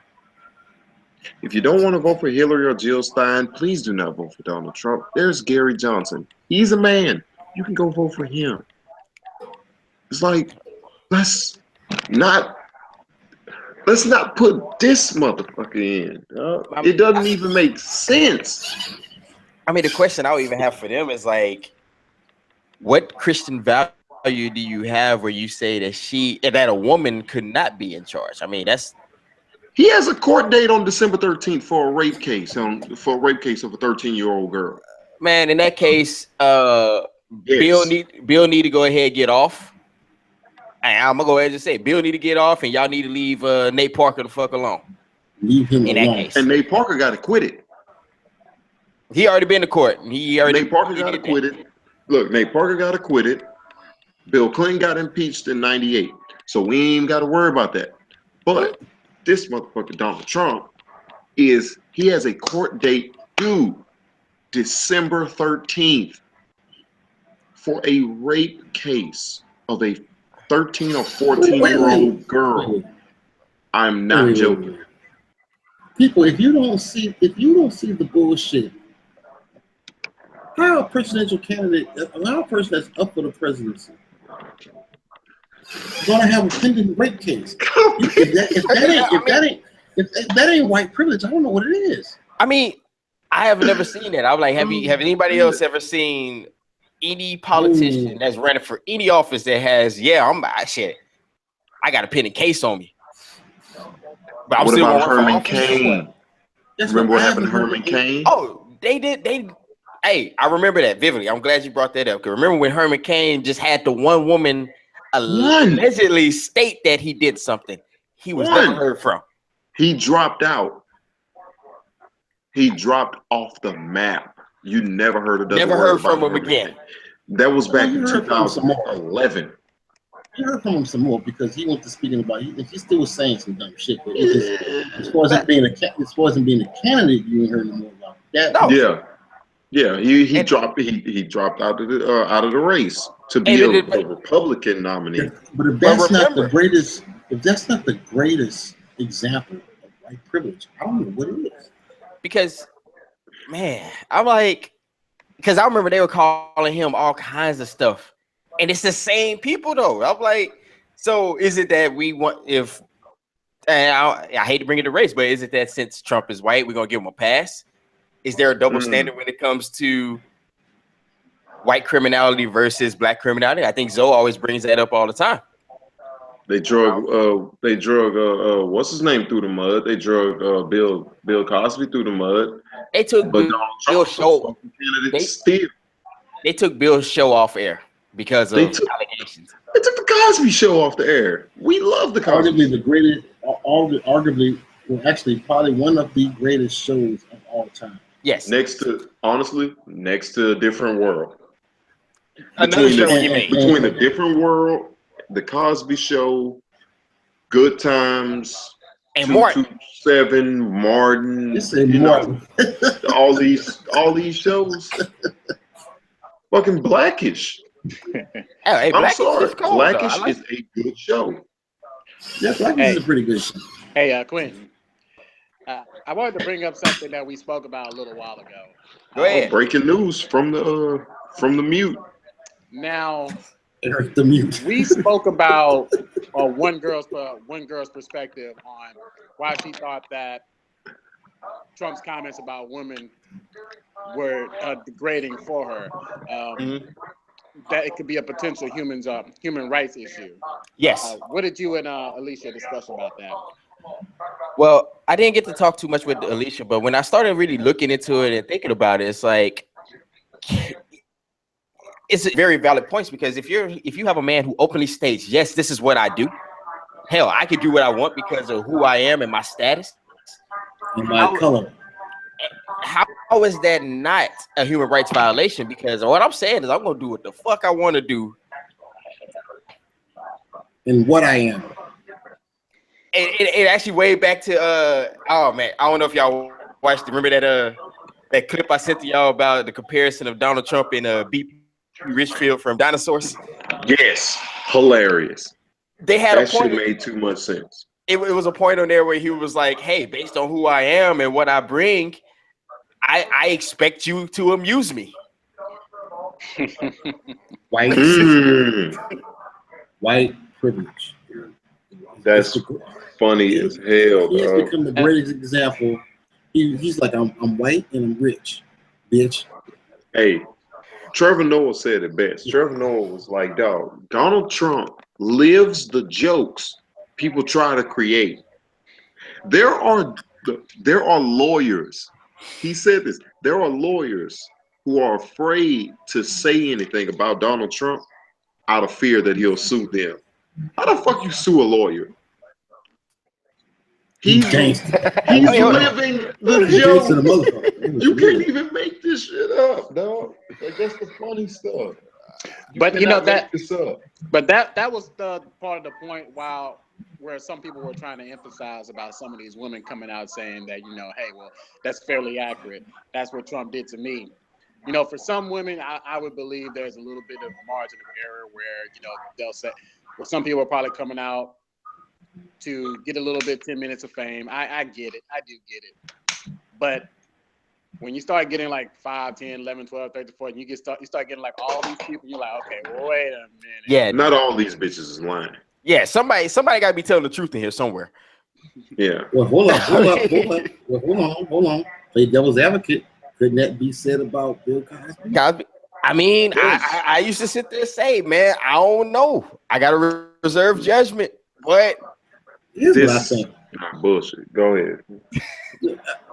If you don't want to vote for Hillary or Jill Stein, please do not vote for Donald Trump. There's Gary Johnson. He's a man. You can go vote for him. It's like, let's not put this motherfucker in. It doesn't even make sense. I mean, the question I would even have for them is like, what Christian value do you have where you say that a woman could not be in charge? I mean, he has a court date on December 13th for a rape case of a 13-year-old girl. Man, in that case, Bill need to go ahead and get off. And I'm gonna go ahead and say Bill need to get off, and y'all need to leave Nate Parker the fuck alone. Leave him in alone. That case. And Nate Parker got acquitted. He already been to court. Nate Parker got acquitted. Look, Nate Parker got acquitted. Bill Clinton got impeached in '98, so we ain't even got to worry about that. But this motherfucker Donald Trump he has a court date due December 13th for a rape case of a 13 or 14-year-old girl. I'm not joking. People, if you don't see the bullshit, how a presidential candidate, how a person that's up for the presidency gonna have a pending rape case? If that ain't white privilege, I don't know what it is. I mean, I have never seen that. I'm like, have anybody else ever seen any politician that's running for any office that has, I got a pending case on me. But I'm what still about Herman Cain? Remember what happened to Herman Cain? Oh, they did. Hey, I remember that vividly. I'm glad you brought that up. Because remember when Herman Cain just had the one woman allegedly state that he did something. He was never heard from. He dropped out. he dropped off the map. You never heard of Never heard from him again. That was back in You heard from him some more. 2011. You heard from him some more because he went to speaking about. He still was saying some dumb shit. But it just, as far as being a candidate, you ain't heard no more about that. No. Yeah. He dropped out of the race to be a Republican nominee. But if that's not the greatest, example of white privilege, I don't know what it is. Because, man, I'm like, because I remember they were calling him all kinds of stuff. And it's the same people, though. I'm like, so is it that we want, I hate to bring it to race, but is it that since Trump is white, we're going to give him a pass? Is there a double standard when it comes to white criminality versus black criminality? I think Zoe always brings that up all the time. They drug what's his name through the mud. They drug Bill Cosby through the mud. They took Bill's show. They took Bill's show off air because of allegations. They took the Cosby show off the air. We love the Cosby. Arguably, probably one of the greatest shows of all time. Yes. Next to A Different World. Another show he made. Between A Different World, The Cosby Show, Good Times, and Martin. 227, Martin. Martin. all these shows. Fucking Blackish. Hey, I'm sorry. Blackish is a good show. Yeah, Blackish is a pretty good show. Hey, Quentin. I wanted to bring up something that we spoke about a little while ago. Go ahead. Breaking news from the mute. Now, the mute. We spoke about one girl's perspective on why she thought that Trump's comments about women were degrading for her. That it could be a potential human rights issue. Yes. What did you and Alicia discuss about that? Well, I didn't get to talk too much with Alicia, but when I started really looking into it and thinking about it, it's like it's very valid points, because if you have a man who openly states, yes, this is what I do. Hell, I could do what I want because of who I am and my status. And my color. How is that not a human rights violation? Because what I'm saying is I'm going to do what the fuck I want to do. And what I am. It actually way back to, oh man, I don't know if y'all watched, remember that clip I sent to y'all about the comparison of Donald Trump and B.P. Richfield from Dinosaurs? Yes, hilarious. They had that a point. That shit made too much sense. It was a point on there where he was like, hey, based on who I am and what I bring, I expect you to amuse me. White privilege. That's funny as hell. He has become the greatest example. He's like, I'm white and I'm rich, bitch. Hey, Trevor Noah said it best. Trevor Noah was like, dog, Donald Trump lives the jokes people try to create. There are lawyers. He said this. There are lawyers who are afraid to say anything about Donald Trump out of fear that he'll sue them. How the fuck you sue a lawyer? He's living the joke. You can't even make this shit up, dog. Like, that's the funny stuff. But you know that. But that was the part of the point where some people were trying to emphasize about some of these women coming out saying that, hey, well, that's fairly accurate. That's what Trump did to me. For some women, I would believe there's a little bit of a margin of error where, they'll say, well, some people are probably coming out to get a little bit 10 minutes of fame. I get it. I do get it. But when you start getting like 5, 10, 11, 12, 13, 14, you start getting like all these people, you're like, okay, well, wait a minute. Yeah. Not all these bitches is lying. Yeah, somebody got to be telling the truth in here somewhere. Yeah. Well, hold on. Play devil's advocate. Couldn't that be said about Bill Cosby? I mean, yes. I used to sit there and say, man, I don't know. I got to reserve judgment. But here's what I think. Bullshit. Go ahead.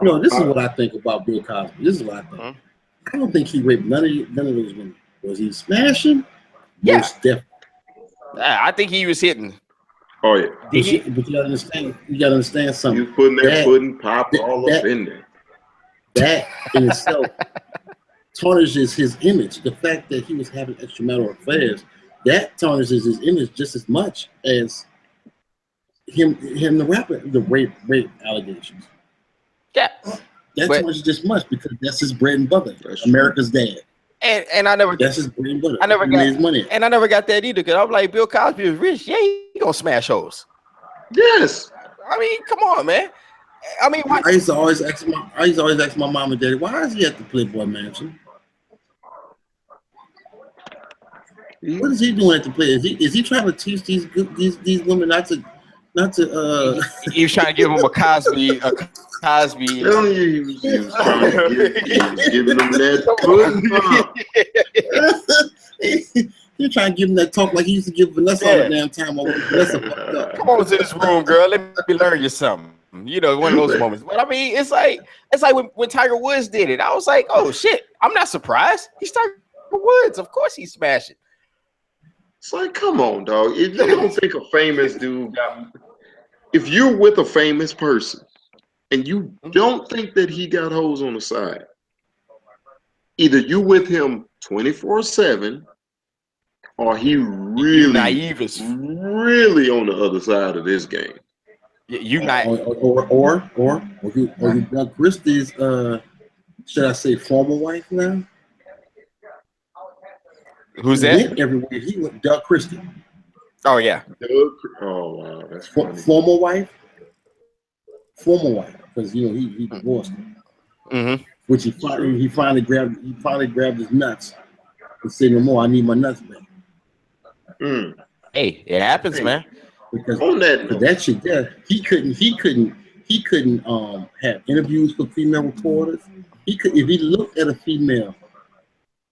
No, this is what I think about Bill Cosby. This is what I think. Huh? I don't think he raped none of those women. Was he smashing? Yeah. Most definitely. I think he was hitting. Oh yeah. But you gotta understand. You gotta understand something. You putting that pudding pop all up in there. That in itself tarnishes his image. The fact that he was having extramarital affairs, that tarnishes his image just as much as him the rape allegations. Yeah. That tarnishes just much because that's his bread and butter. America's dad. And I never that's his bread and butter. I never he got made his money. And I never got that either because I'm like, Bill Cosby is rich. Yeah, he gonna smash hoes. Yes. I mean, come on, man. I mean, I used to always ask my mom and daddy, why is he at the Playboy Mansion? What is he doing at the play? Is he trying to teach these women not to He was trying to give him a Cosby. Telling you, he was trying to giving them that good. You're trying to give him that talk like he used to give Vanessa all the damn time. Vanessa fucked up. Come on to this room, girl. Let me learn you something. You know, one of those moments. But I mean, it's like when Tiger Woods did it. I was like, oh shit, I'm not surprised. He's Tiger Woods. Of course he's smashing. It's like, come on, dog. If you don't think a famous dude if you're with a famous person and you don't think that he got hoes on the side, either you with him 24/7 or he really naive really on the other side of this game. You not or Doug Christie's should I say former wife now? Who's that? Everywhere he went, Doug Christie. Oh yeah. Oh wow, that's funny. Former wife, because you know he divorced her. Mm-hmm. Which he finally grabbed his nuts and said, "No more. I need my nuts back." Hey, it happens, man. Because on that shit, yeah, he couldn't have interviews with female reporters. He could, if he looked at a female,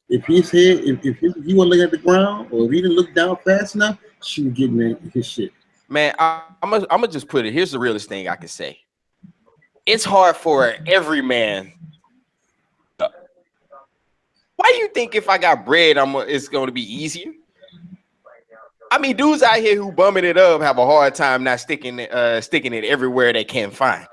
if his head, if he wasn't looking at the ground, or if he didn't look down fast enough, she would get in his shit. Man, I'm gonna just put it. Here's the realest thing I can say. It's hard for every man. Why do you think if I got bread, it's going to be easier? I mean, dudes out here who bumming it up have a hard time not sticking it everywhere they can find.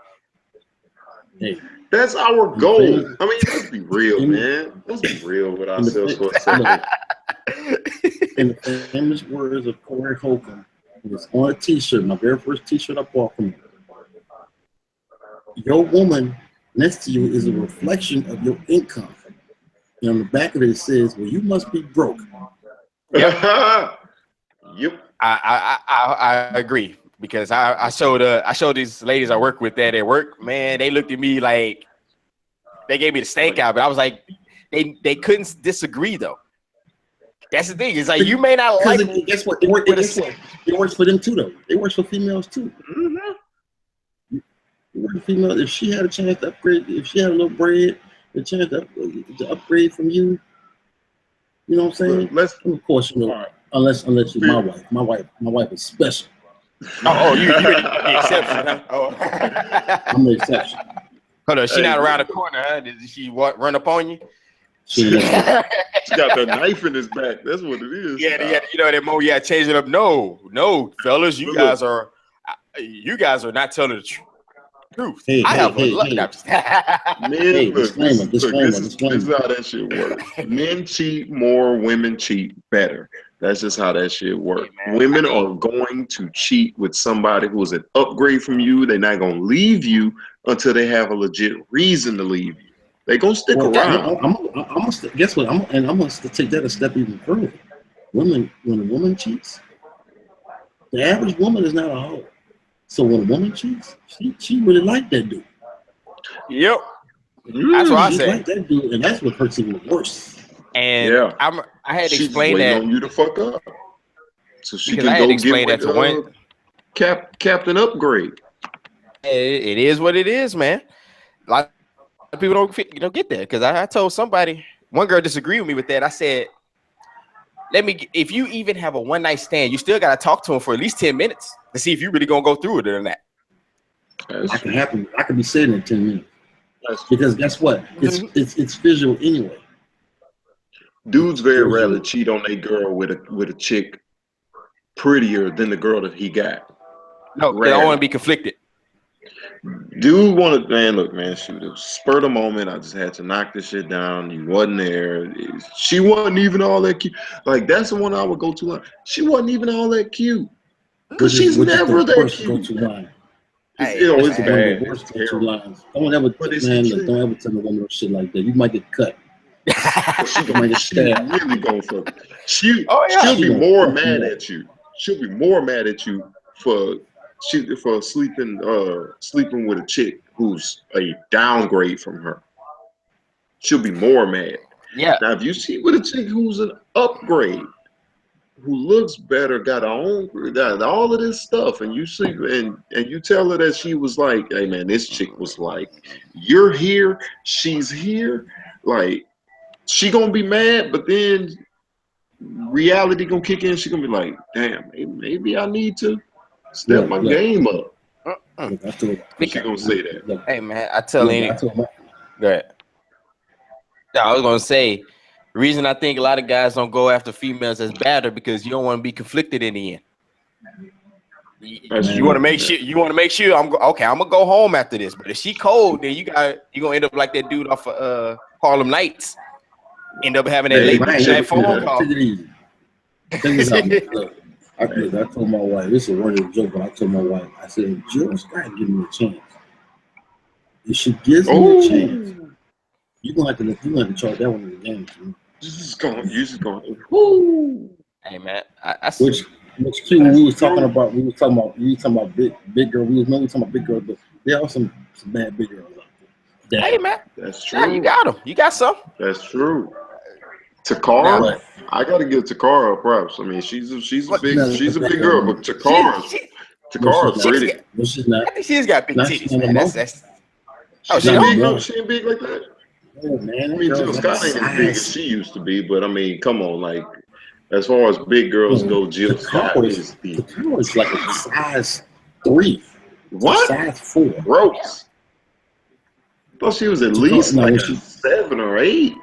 Hey, that's our goal. I mean, let's be real, man. Let's be real with ourselves for a second. In the famous words of Corey Holcomb, it's on a T-shirt. My very first T-shirt I bought from him. Your woman next to you is a reflection of your income. And on the back of it, it says, "Well, you must be broke." Yep. Yep. I agree because I showed these ladies I work with that at work. Man, they looked at me like they gave me the stank eye, but I was like, they couldn't disagree though. That's the thing. It's like you may not like it. Guess what? It works for them too, though. It works for females too. Mm-hmm. It works for females. If she had a chance to upgrade, if she had a little bread, a chance to upgrade from you, you know what I'm saying? Of course, you know, unless you're my wife. My wife is special. Oh, you're the exception. Huh? Oh. I'm the exception. Hold on, she not around the corner, huh? Did she run up on you? She got the knife in his back. That's what it is. Yeah, you know that moment. Yeah, change it up. No, fellas, you guys are not telling the truth. Hey, disclaimer. This is how that shit works. Men cheat more, women cheat better. That's just how that shit works. Hey, women are going to cheat with somebody who is an upgrade from you. They're not going to leave you until they have a legit reason to leave you. They're going to stick around. Guess what? I'm going to take that a step even further. When a woman cheats, the average woman is not a hoe. So when a woman cheats, she really like that dude. Yep. That's what I said. Like that dude, and that's what hurts even worse. And I had to explain that on you to fuck up, so she can go get that to win. Captain Upgrade. It is what it is, man. A lot of people don't get that because I told somebody, one girl disagreed with me with that. I said, if you even have a one night stand, you still got to talk to him for at least 10 minutes to see if you're really gonna go through with it or not. That can happen. I could be sitting in 10 minutes because guess what? It's visual anyway. Dudes very rarely cheat on a girl with a chick prettier than the girl that he got. No, I don't want to be conflicted. Dude wanted, man, look, man, shoot, it was spur of the moment. I just had to knock this shit down. He wasn't there. She wasn't even all that cute. Like, that's the one I would go to. Like, she wasn't even all that cute. Because she's never that cute. Go-to line. Hey, You know, it's That's one of bad. the worst It's go-to terrible. lines. Don't ever, But it's man, the look, truth. don't ever tell me one of those shit like that. You might get cut. She stab. really gonna fuck. She'll She be gonna more fuck mad you up. at you. She'll be more mad at you for sleeping with a chick who's a downgrade from her. She'll be more mad. Yeah. Now, if you see with a chick who's an upgrade, who looks better, got all of this stuff, and you see and you tell her that she was like, hey man, this chick was like, you're here, she's here, like she gonna be mad, but then reality gonna kick in. She gonna be like, damn, maybe I need to step my game up. Look, I told, She gonna say that. look, Hey man, I tell look, any. I told my, Go ahead. Yeah, I was gonna say, the reason I think a lot of guys don't go after females as better because you don't want to be conflicted in the end. You want to make sure. You want to make sure. I'm gonna go home after this. But if she cold, then you gonna end up like that dude off of Harlem Nights. End up having that Hey, late man, night phone call. Take it easy. Check this out, man. Look, I told my wife, this is a running joke, but I told my wife, I said, Jill, gotta give me a chance. If she gives me a chance, you're gonna have to charge that one in the game. Man. You just going. Woo. Hey man, Which cute. We was talking about big girl. We was talking about big girls, but there are some bad big girls out there. hey man, That's true. yeah, you got them. You got some. That's true. Takara, I gotta give Takara props. I mean, she's a big girl, but Takara's pretty. No, she's not. I think she's got big titties, man. That's. Oh, She she big, don't? no, she ain't big like that. Oh man, I mean, Jill Scott ain't as big as she used to be, but I mean, come on, like as far as big girls go, Jill Scott is the Takara is like a size 3. what? Size 4. Gross. I thought she was at least like a 7 or 8.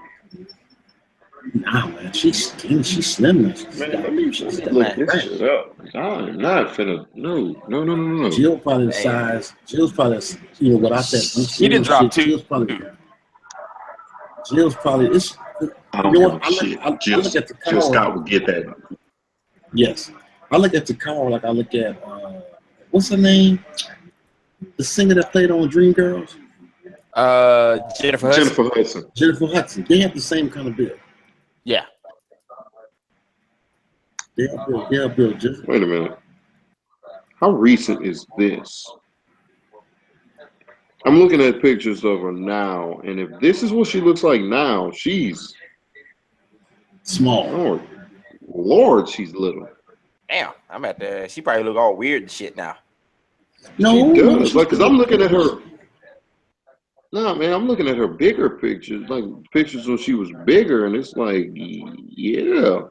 Nah, man, she's skinny. She's slim. Man, let me look this shit up. I'm not finna. No. Jill probably the size. Jill's probably, without that. She didn't drop 2. Jill's probably. It's. I don't give a shit. Jill Scott would get that. Yes, I look at Takara like I look at what's her name? The singer that played on Dreamgirls. Jennifer Hudson. Jennifer Hudson. They have the same kind of build. Yeah. They're built just. Wait a minute. How recent is this? I'm looking at pictures of her now, and if this is what she looks like now, she's small. Lord, she's little. Damn, I'm at the. She probably look all weird and shit now. No, she does. Like, cause I'm looking at her. Nah, man, I'm looking at her bigger pictures, like pictures when she was bigger, and it's like, yeah.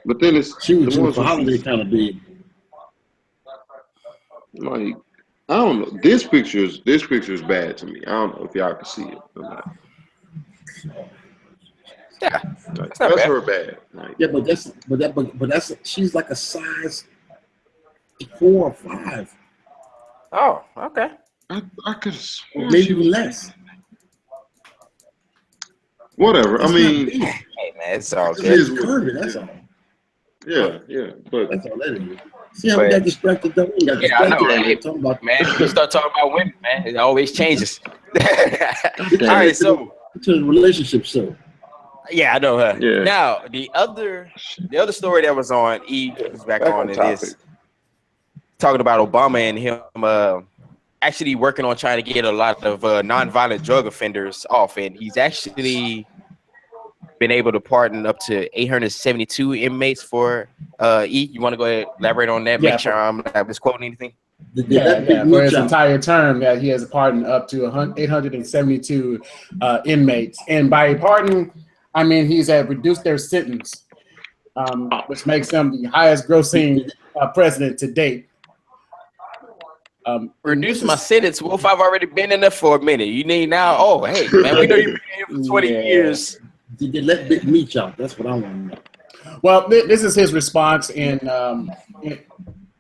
But then she was Jennifer Holiday kind of big. Like, I don't know. This picture is bad to me. I don't know if y'all can see it or not. Yeah, that's her bad. Like, yeah, but that's she's like a size 4 or 5. Oh, okay. I could have sworn maybe even less. Whatever. I mean, hey man, it's all good. It's curvy, that's all. Yeah, but that's all that is. See how we got distracted though? Yeah, I know. Hey, man, we start talking about women, man. It always changes. All right, so to the relationship show. Yeah, I know her. Yeah. Now the other story that was on is back on it is talking about Obama and him actually working on trying to get a lot of nonviolent drug offenders off, and he's actually been able to pardon up to 872 inmates for you want to go ahead and elaborate on that? Make sure I'm not misquoting anything. Yeah, for his entire term, that he has pardoned up to 872 inmates, and by pardon, I mean he's reduced their sentence, which makes him the highest grossing president to date. Reduce my sentence. Wolf, I've already been in there for a minute. You need now. Oh, hey, man, we know you've been here for 20 years. Did they let Big Meech out? That's what I want to know. Well, this is his response in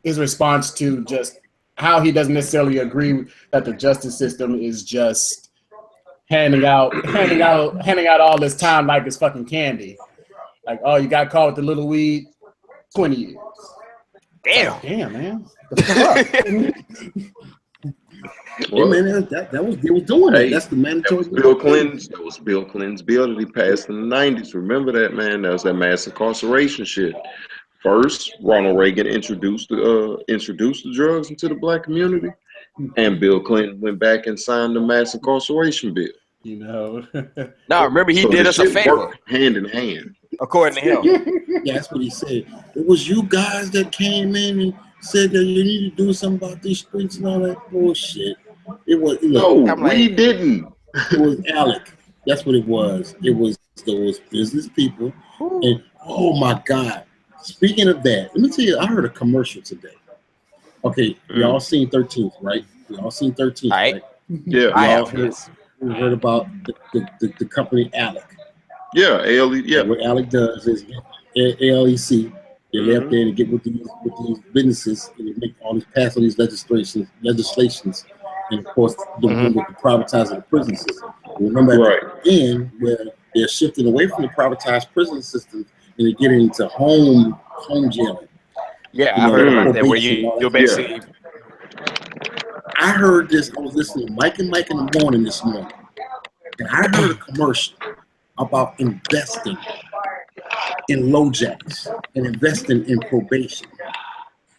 his response to just how he doesn't necessarily agree that the justice system is just handing out all this time like it's fucking candy. Like, oh, you got caught with the little weed, 20 years. Damn. Like, damn, man. The fuck? Well, hey, man, that was they were doing it. That's the mandatory. That was Bill Clinton's bill that he passed in the 90s. Remember that, man? That was that mass incarceration shit. First, Ronald Reagan introduced the drugs into the black community, and Bill Clinton went back and signed the mass incarceration bill. You know. No, remember he did us a favor. Hand in hand. According to him. Yeah, that's what he said. It was you guys that came in and said that you need to do something about these streets and all that bullshit. It was we didn't. It was Alec. That's what it was. It was those business people. And oh my God. Speaking of that, let me tell you, I heard a commercial today. Okay, y'all seen 13th, right? Y'all seen 13th, right? Yeah, I have. We heard about the company Alec. Yeah, ALE. Yeah. What Alec does is ALEC. They lay up there and get with these businesses and they make all these pass all these legislations, and of course the one with the privatizing the prison system. Remember at the end where they're shifting away from the privatized prison system and they're getting into home jailing. Yeah, I heard about that. Where you're basically. Yeah. I heard this. I was listening to Mike and Mike in the morning this morning, and I heard a commercial about investing in low jacks and investing in probation.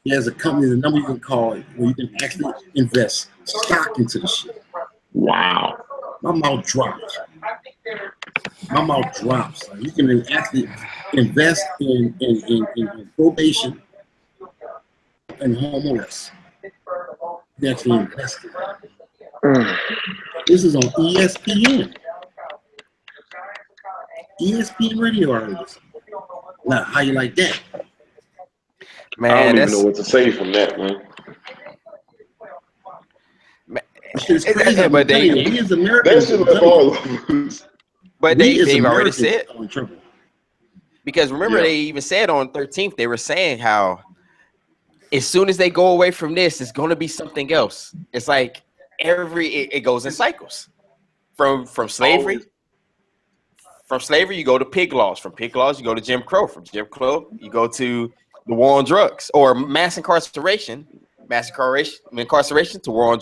There's a company, the number you can call it, where you can actually invest stock into the shit. Wow. My mouth drops. My mouth drops. You can actually invest in probation and home arrest. You actually invest in it. This is on ESPN. ESPN radio I heard this. Now, how you like that? Man, I don't even know what to say from that, man. It's crazy. But we as Americans, but they've already said. Because remember, they even said on 13th, they were saying how as soon as they go away from this, it's going to be something else. It's like it goes in cycles. From slavery. From slavery, you go to pig laws. From pig laws, you go to Jim Crow. From Jim Crow, you go to the war on drugs or mass incarceration to war on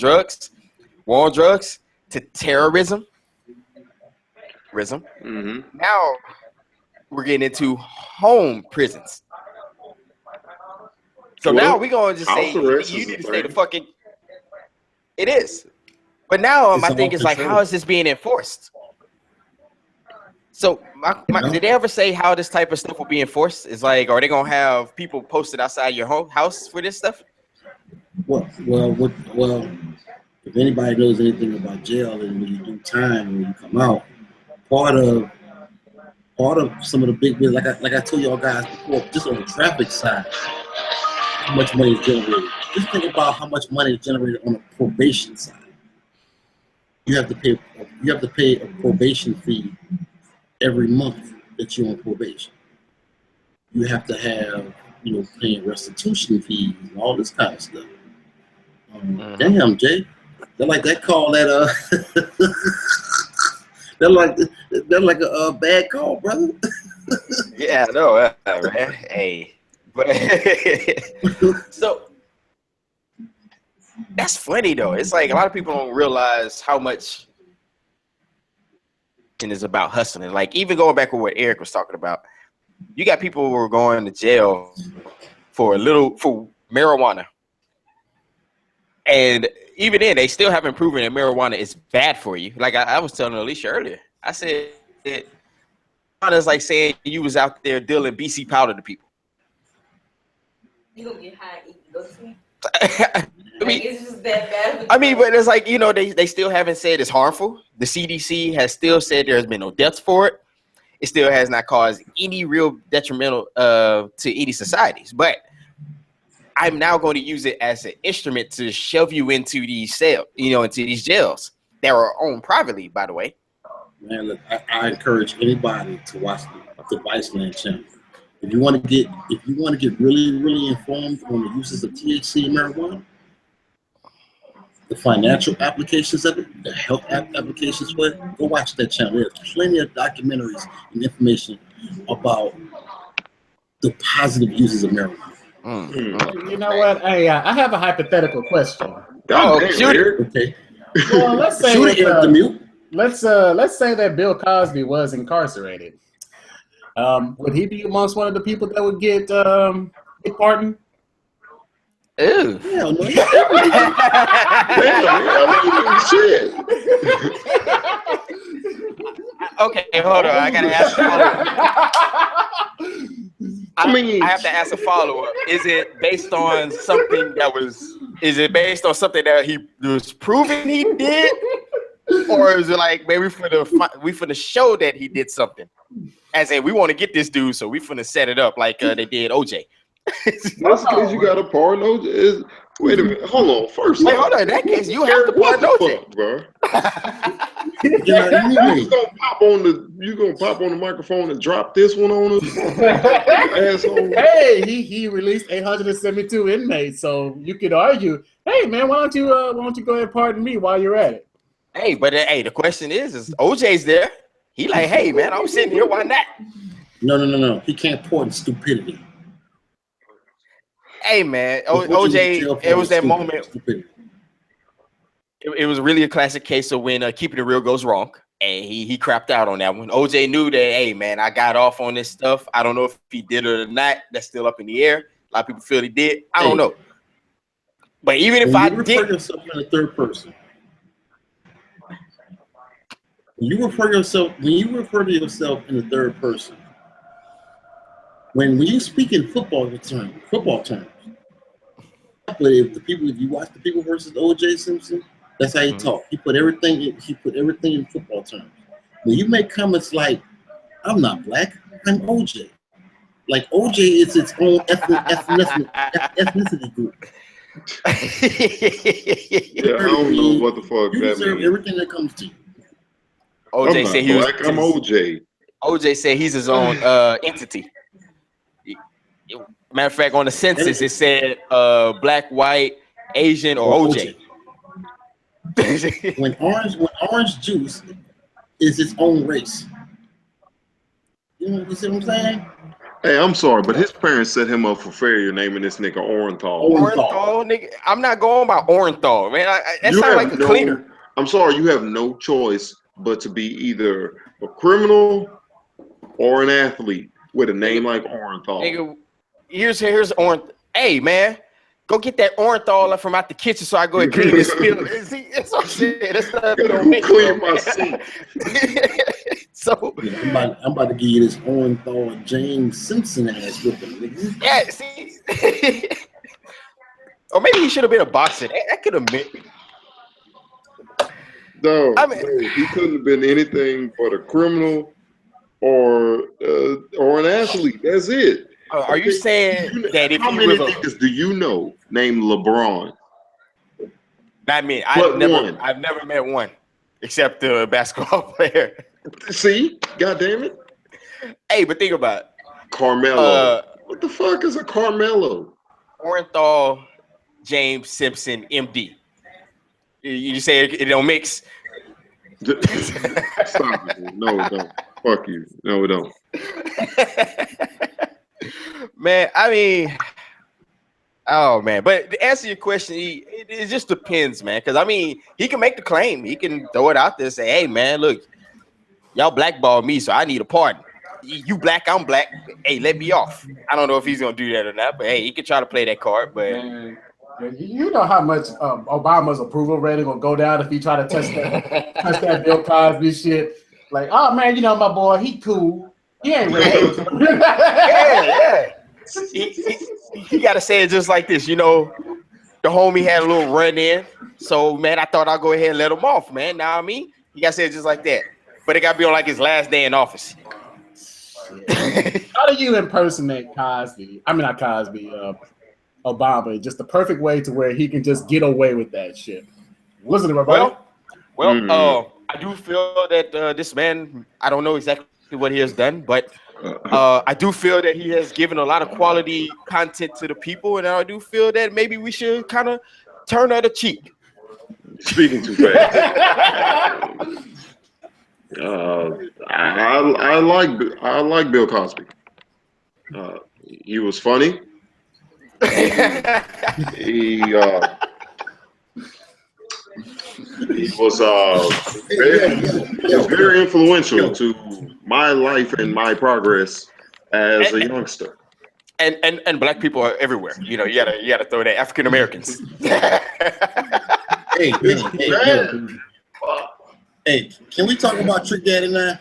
drugs to terrorism. Now we're getting into home prisons. So now we're going to just say you need to stay the fucking. It is, but now my thing is like, how is this being enforced? So, did they ever say how this type of stuff will be enforced? It's like, are they gonna have people posted outside your house for this stuff? Well. If anybody knows anything about jail and when you do time and when you come out, part of some of the big bills, like I told y'all guys before, just on the traffic side, how much money is generated. Just think about how much money is generated on the probation side. You have to pay a probation fee every month that you're on probation. You have to have, paying restitution fees and all this kind of stuff. Damn, Jay. They're like that call that they're like a bad call, brother. Yeah, I know, man. Hey, but so that's funny though. It's like a lot of people don't realize how much it is about hustling. Like even going back with what Eric was talking about, you got people who are going to jail for marijuana. And even then, they still haven't proven that marijuana is bad for you. Like I was telling Alicia earlier, I said that it's like saying you was out there dealing BC powder to people. You gonna get high and eat go to sleep? It's just that bad. But it's like, they still haven't said it's harmful. The CDC has still said there has been no deaths for it. It still has not caused any real detrimental to any societies. But I'm now going to use it as an instrument to shove you into these into these jails that are owned privately, by the way. Man, look, I encourage anybody to watch the Viceland channel. If you want to get really, really informed on the uses of THC and marijuana, the financial applications of it, the health applications for it, go watch that channel. There's plenty of documentaries and information about the positive uses of marijuana. You know what? Hey, I have a hypothetical question. God damn, shoot it. Okay. Well, let's say Shoot it, Eric the Mute. let's say that Bill Cosby was incarcerated. Would he be amongst one of the people that would get pardoned? Ew. Hell no. Shit. Okay, hold on. I gotta ask a follow-up. I have to ask a follow-up. Is it based on something that was? Is it based on something that he was proven he did, or is it like maybe for the show that he did something? As in, we want to get this dude, so we finna set it up like they did OJ. That's because you got a pardon OJ. Wait a minute. Hold on. First, Wait, hold on. In that case, you have to pardon OJ, bro. Yeah, You gonna pop on the microphone and drop this one on us? Asshole. Hey, he released 872 inmates, so you could argue, hey man, why don't you go ahead and pardon me while you're at it? Hey, but hey, the question is OJ's there? He like, hey man, I'm sitting here. Why not? No. He can't pardon stupidity. Hey man, OJ, it was that moment. It was really a classic case of when keeping it real goes wrong, and he crapped out on that one. OJ knew that, hey man, I got off on this stuff. I don't know if he did it or not. That's still up in the air. A lot of people feel he did. I don't know. But even if I did, yourself in the third person. When you refer to yourself in the third person, when you speak in football terms. But if you watch the people versus O.J. Simpson, that's how he talk. He put everything in football terms. When you make comments like, "I'm not black, I'm O.J." Like O.J. is its own ethnicity group. Yeah, I don't know what the fuck you that deserve means. everything that comes to you. OJ said he was. I'm OJ. OJ said he's his own entity. Matter of fact, on the census it said black, white, Asian, or OJ. when orange juice is its own race. You see what I'm saying? Hey, I'm sorry, but his parents set him up for failure naming this nigga Orenthal. Orenthal, nigga. I'm not going by Orenthal, man. That sounds like a cleaner. I'm sorry, you have no choice but to be either a criminal or an athlete with a name like Orenthal. Nigga, here's Orenthal. Hey, man, go get that Orenthal from out the kitchen so I go and clean this spill. See, that's what I'm saying. That's not clean my sink. So I'm about to give you this Orenthal James Simpson ass whipping. Yeah, see. Or maybe he should have been a boxer. That could have been. No, he couldn't have been anything but a criminal or an athlete. That's it. Are you saying that if how he many was niggas do you know named LeBron? Not me. I've never met one except the basketball player. See, goddamn it. Hey, but think about it. Carmelo. What the fuck is a Carmelo? Orenthal James Simpson, MD. You say it don't mix? Stop it. No, it don't. Fuck you. No, it don't. Man, I mean, oh man. But to answer your question, it just depends, man. Because I mean, he can make the claim. He can throw it out there and say, "Hey, man, look, y'all blackballed me, so I need a pardon. You black, I'm black. Hey, let me off." I don't know if he's gonna do that or not, but hey, he could try to play that card. But man, you know how much Obama's approval rating will go down if he try to touch that Bill Cosby shit. Like, oh man, you know my boy, he cool. He ain't racist. yeah. He got to say it just like this, you know. The homie had a little run in, so man, I thought I'd go ahead and let him off, man. Now I mean, he got to say it just like that, but it got to be on like his last day in office. How do you impersonate Cosby? I mean, not Cosby, Obama. Just the perfect way to where he can just get away with that shit. Listen to everybody. Well, I do feel that this man, I don't know exactly what he has done, but I do feel that he has given a lot of quality content to the people, and I do feel that maybe we should kind of turn other cheek. Speaking too fast. I like Bill Cosby. He was funny. He was very influential to my life and my progress as a youngster. And black people are everywhere. You know, you gotta throw that. African Americans. Hey, can we talk about Trick Daddy now?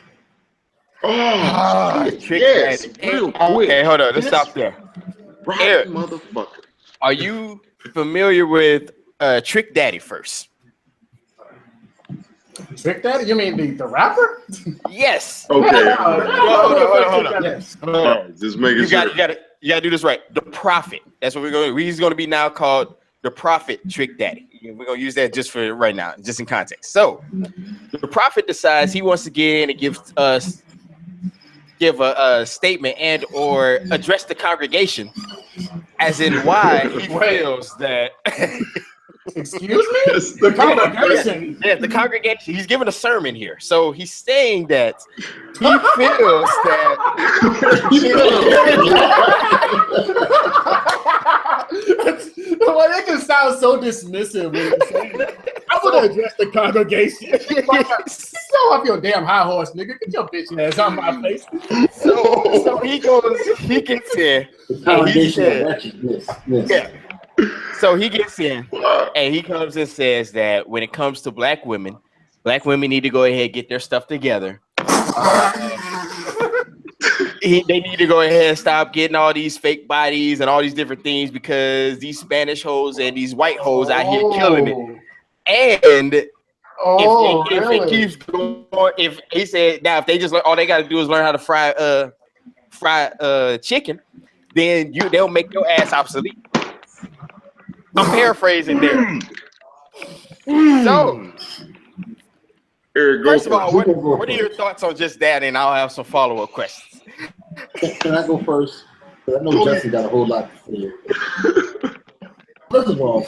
Oh, Trick yes, Daddy. real quick. Okay, hold on. Let's stop there. Right, Eric, motherfucker. are you familiar with Trick Daddy first? Trick Daddy? You mean the rapper? Yes. Okay. Hold on. Yes. Just making sure. You gotta do this right. The Prophet. That's what we're going. He's going to be now called the Prophet Trick Daddy. We're going to use that just for right now, just in context. So, the Prophet decides he wants to get in and give a statement and or address the congregation, as in why he feels that. Excuse me? The congregation. Yeah, the congregation. He's giving a sermon here. So he's saying that he feels that. Well, that just sounds so dismissive when you say that. I'm going to address the congregation. Get off your damn high horse, nigga. Get your bitch ass on my face. So he gets in. And he says, yeah. So he gets in and he comes and says that when it comes to black women need to go ahead and get their stuff together. They need to go ahead and stop getting all these fake bodies and all these different things because these Spanish hoes and these white hoes out here killing it. And if it keeps going, if he said now if they just all they got to do is learn how to fry chicken, then they'll make your ass obsolete. I'm paraphrasing there. So, Eric, first of all, what are your thoughts on just that? And I'll have some follow-up questions. Can I go first? I know Justin got a whole lot to say. First of all,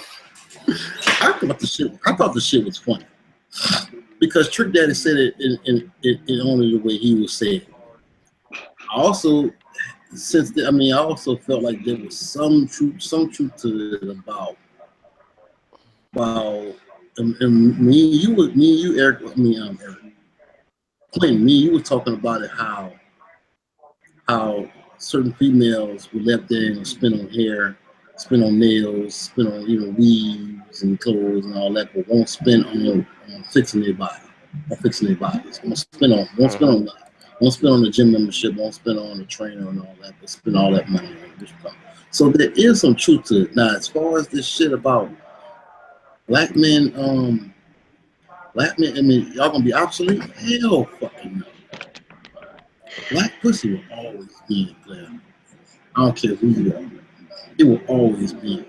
I thought the shit was funny because Trick Daddy said it in only the way he was saying. I also felt like there was some truth to it about and me and you, Eric, Clinton, you were talking about it how certain females were left there and spend on hair, spend on nails, spend on weaves and clothes and all that, but won't spend on fixing their bodies. Won't spend on the gym membership, won't spend on the trainer and all that, but spend all that money on this stuff. So there is some truth to it. Now, as far as this shit about black men, y'all gonna be obsolete? Hell fucking no. Black pussy will always be in, player. I don't care who you are. It will always be.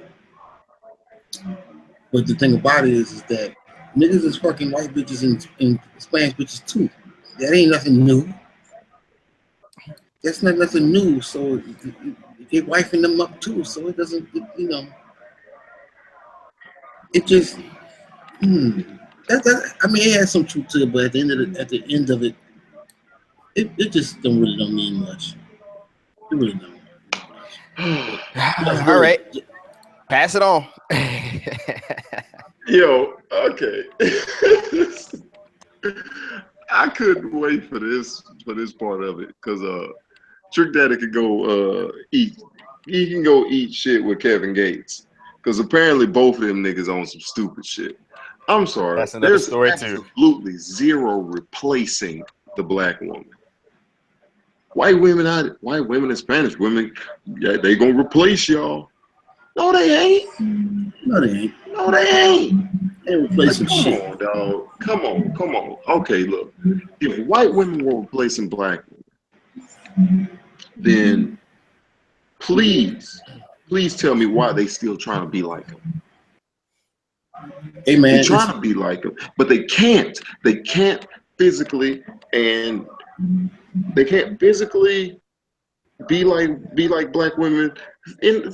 But the thing about it is that niggas is fucking white bitches and Spanish bitches too. That ain't nothing new. That's not nothing new. So they're wifing them up too. So it doesn't, it just, it has some truth to it, but at the end of it, it just don't mean much. It really don't. All right, pass it on. Yo, okay. I couldn't wait for this part of it because Trick Daddy could go eat. He can go eat shit with Kevin Gates because apparently both of them niggas on some stupid shit. I'm sorry. That's another story too. Absolutely zero replacing the black woman. White women and Spanish women, yeah, they gonna replace y'all. No, they ain't. No, they ain't. No, they ain't. They replacing shit. Come on, dog. Come on. Okay, look. If white women were replacing black women, then please tell me why they still trying to be like them. Hey man, they're trying to be like them, but they can't. They can't physically, and they can't physically be like black women.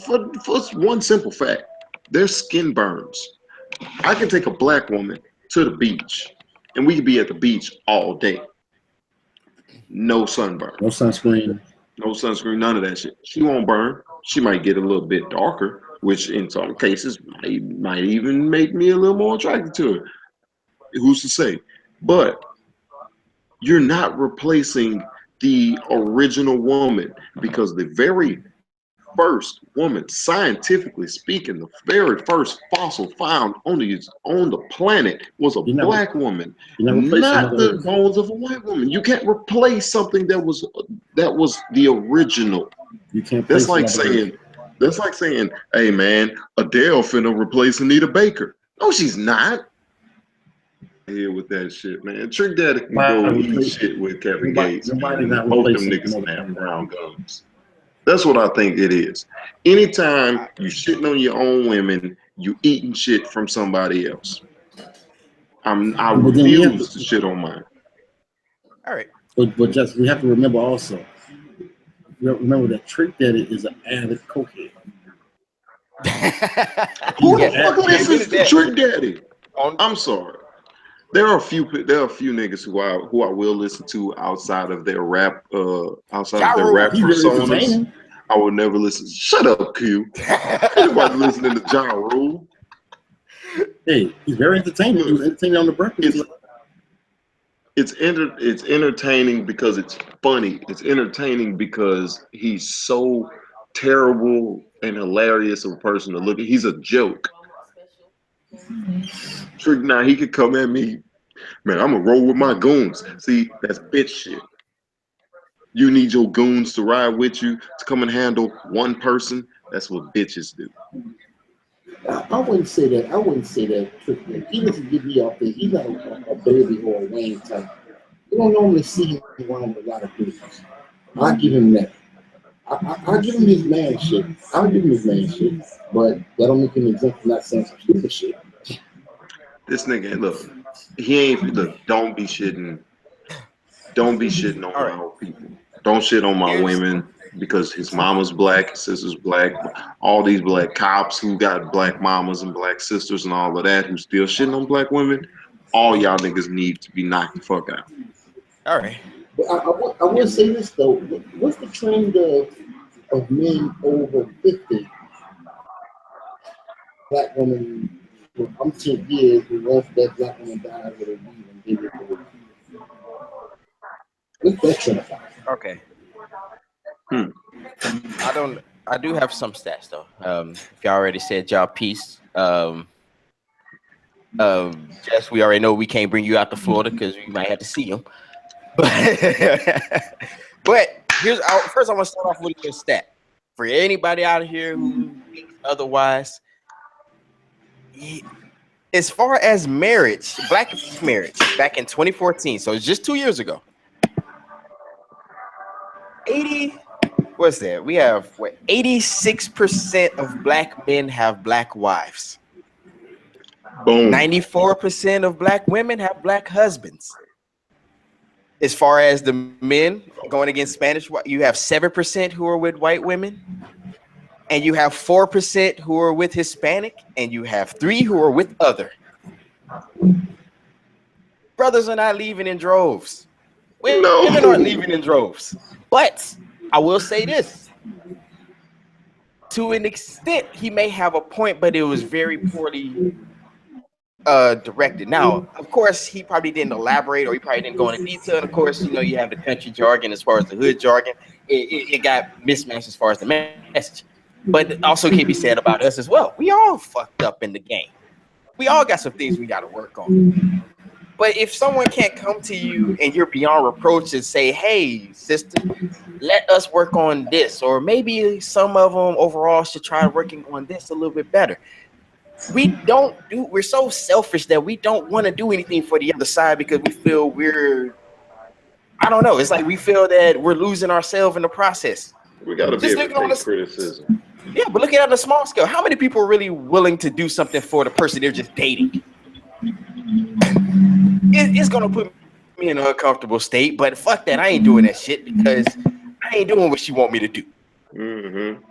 For one simple fact, their skin burns. I can take a black woman to the beach, and we can be at the beach all day. No sunburn. No sunscreen. No sunscreen, none of that shit. She won't burn. She might get a little bit darker, which in some cases might even make me a little more attracted to her. Who's to say? But you're not replacing the original woman, because the very first woman, scientifically speaking, the very first fossil found on the planet was a black woman, not the bones of a white woman. You can't replace something that was the original. You can't. That's like saying, hey man, Adele finna replace Anita Baker. No, she's not. Here with that shit, man. Trick Daddy can go eat shit with Kevin Gates. Both them niggas have brown gums. That's what I think it is. Anytime you shitting on your own women, you eating shit from somebody else. I refuse to shit on mine. All right. But just we have to remember also. Remember that Trick Daddy is an avid cokehead. Who the fuck listens to Trick Daddy? I'm sorry. There are a few niggas who I will listen to outside of their rap personas. I would never listen. Shut up, Q. Anybody listening to Ja Rule? Hey, he's very entertaining. He was entertaining on the Breakfast. It's entertaining because it's funny. It's entertaining because he's so terrible and hilarious of a person to look at. He's a joke. Now he could come at me, man, I'm gonna roll with my goons. See, that's bitch shit. You need your goons to ride with you to come and handle one person. That's what bitches do. I wouldn't say that. I wouldn't say that. He doesn't give me off there. He's not a Baby or a Wayne type. You don't normally see him around with a lot of dudes. I'll give him that. I'll give him his man shit. I'll give him his man shit. But that don't make him exempt from not saying some stupid shit. This nigga, look, don't be shitting on my people. Don't shit on my women because his mama's black, his sister's black, all these black cops who got black mamas and black sisters and all of that who still shitting on black women. All y'all niggas need to be knocked the fuck out. All right. But I will say this though. What's the trend of men over 50? Black women for umpteen years who once that black woman died with a weed and give it away. What's that trend about? Okay. I do have some stats though. If y'all already said y'all piece. Jess, we already know we can't bring you out to Florida because we might have to see him. But first I want to start off with a stat. For anybody out here who thinks otherwise, as far as marriage, black marriage, back in 2014, so it's just 2 years ago. We have 86% of black men have black wives. Boom. 94% of black women have black husbands. As far as the men going against Spanish, you have 7% who are with white women, and you have 4% who are with Hispanic, and you have 3% who are with other. Brothers are not leaving in droves. Women aren't leaving in droves. But I will say this. To an extent, he may have a point, but it was very poorly directed. Now, of course, he probably didn't elaborate, or he probably didn't go into detail. And of course, you have the country jargon as far as the hood jargon. It got mismatched as far as the message. But it also can be said about us as well. We all fucked up in the game. We all got some things we got to work on. But if someone can't come to you and you're beyond reproach and say, hey, sister, let us work on this, or maybe some of them overall should try working on this a little bit better. We're so selfish that we don't want to do anything for the other side because we feel I don't know. It's like we feel that we're losing ourselves in the process. We got to be able to take criticism. Yeah, but look at it on a small scale. How many people are really willing to do something for the person they're just dating? It's going to put me in an uncomfortable state, but fuck that. I ain't doing that shit because I ain't doing what she want me to do. Mm-hmm.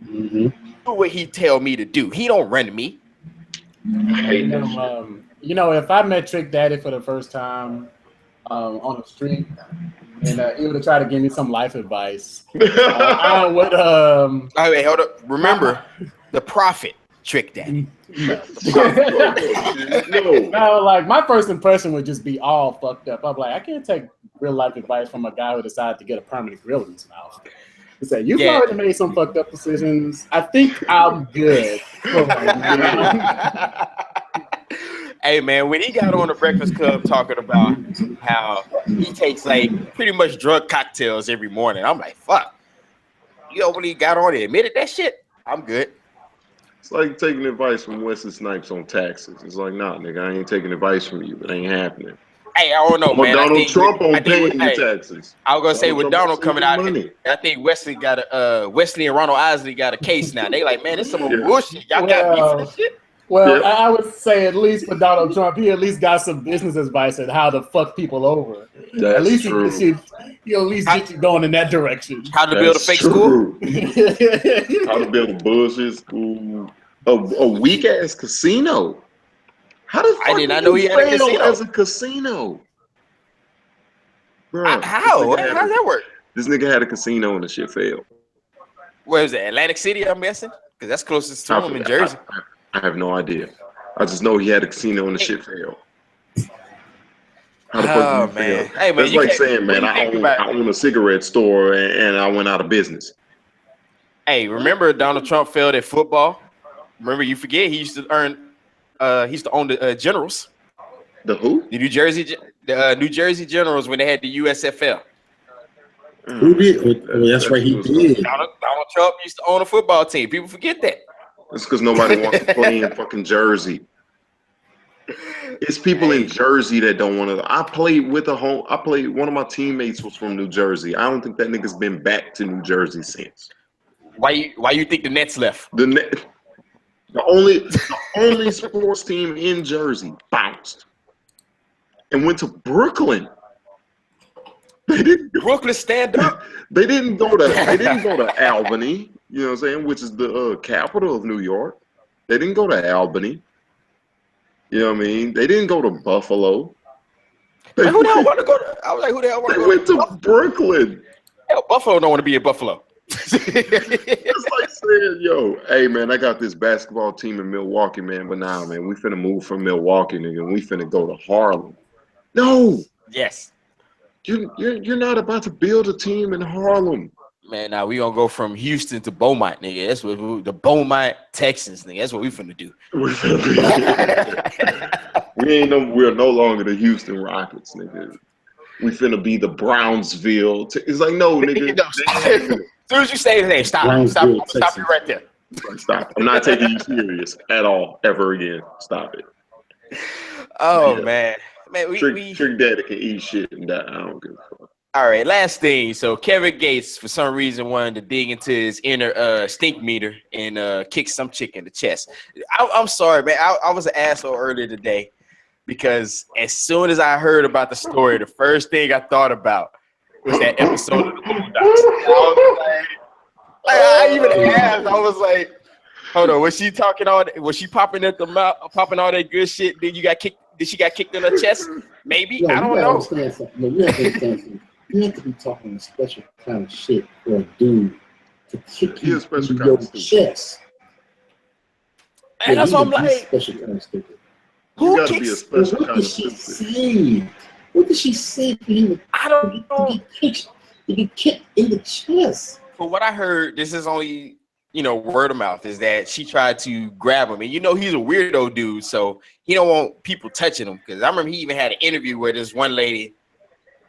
Mm-hmm. Do what he tell me to do. He don't run me. I hate that shit. If I met Trick Daddy for the first time on the street, and he would try to give me some life advice, I would. Oh, wait, hold up. Remember, the prophet Trick Daddy. No. No. No, like my first impression would just be all fucked up. I'm like, I can't take real life advice from a guy who decided to get a permanent grill in his mouth. He said, "You've already made some fucked up decisions. I think I'm good." Hey man, when he got on the Breakfast Club talking about how he takes like pretty much drug cocktails every morning, I'm like, fuck. When he got on it, admitted that shit, I'm good. It's like taking advice from Wesley Snipes on taxes. It's like, nah, nigga, I ain't taking advice from you. It ain't happening. Hey, I don't know, man. Donald Trump on paying your taxes. I was gonna say with Donald coming out, money. I think Wesley and Ronald Isley got a case now. They like, man, this is some bullshit. Y'all got me for this shit. Well, I would say at least for Donald Trump, he at least got some business advice on how to fuck people over. That's at least true. He at least get you going in that direction. How to build a fake school? How to build a bullshit school? A weak ass casino. How the fuck I did not know he had a casino as a casino? Bro, how does that work? This nigga had a casino and the shit failed. Where is it? Atlantic City, I'm guessing? Because that's closest to him in Jersey. I have no idea. I just know he had a casino and the shit failed. How the fuck man. Fail? Hey, man, that's like saying, man, I own a cigarette store and I went out of business. Hey, remember Donald Trump failed at football? Remember, you forget he used to own the Generals. The who? The New Jersey Generals when they had the USFL. Who did? Oh, that's right, he did. Donald Trump used to own a football team. People forget that. It's because nobody wants to play in fucking Jersey. It's people in Jersey that don't want to. I played one of my teammates was from New Jersey. I don't think that nigga's been back to New Jersey since. Why you think the Nets left? The only sports team in Jersey bounced and went to Brooklyn. They didn't Brooklyn stand up. They didn't go to Albany, you know what I'm saying, which is the capital of New York. They didn't go to Albany. You know what I mean? They didn't go to Buffalo. Who the hell want to go to? I was like, who the hell want to go? They went to Brooklyn. Hell, Buffalo don't want to be in Buffalo. It's like saying, yo, hey man, I got this basketball team in Milwaukee, man, but now, man, we finna move from Milwaukee, nigga, and we finna go to Harlem. No. Yes. You're not about to build a team in Harlem. Man, now we gonna go from Houston to Beaumont, nigga. That's what the Beaumont, Texas, nigga. That's what we finna do. We're no longer the Houston Rockets, nigga. We finna be the Brownsville. It's like, no, nigga. As soon as you say his name, stop you right there. Stop. I'm not taking you serious at all, ever again. Stop it. Oh, man. Trick Daddy can eat shit and die. I don't give a fuck. All right, last thing. So Kevin Gates, for some reason, wanted to dig into his inner stink meter and kick some chick in the chest. I'm sorry, man. I was an asshole earlier today because as soon as I heard about the story, the first thing I thought about was that episode of the Boondocks. I even asked. I was like, hold on, was she talking all that? Was she popping at the mouth, popping all that good shit? Then you got kicked. Did she got kicked in her chest? Maybe. I don't know. You have to understand something. You have to be talking a special kind of shit for a dude to kick you in your chest. And that's what I'm like. Special kind of stupid. You gotta be a special kind of stupid. What did she say for him? I don't know. To be kicked in the chest. From what I heard, this is only word of mouth, is that she tried to grab him, and he's a weirdo dude, so he don't want people touching him. Because I remember he even had an interview where this one lady,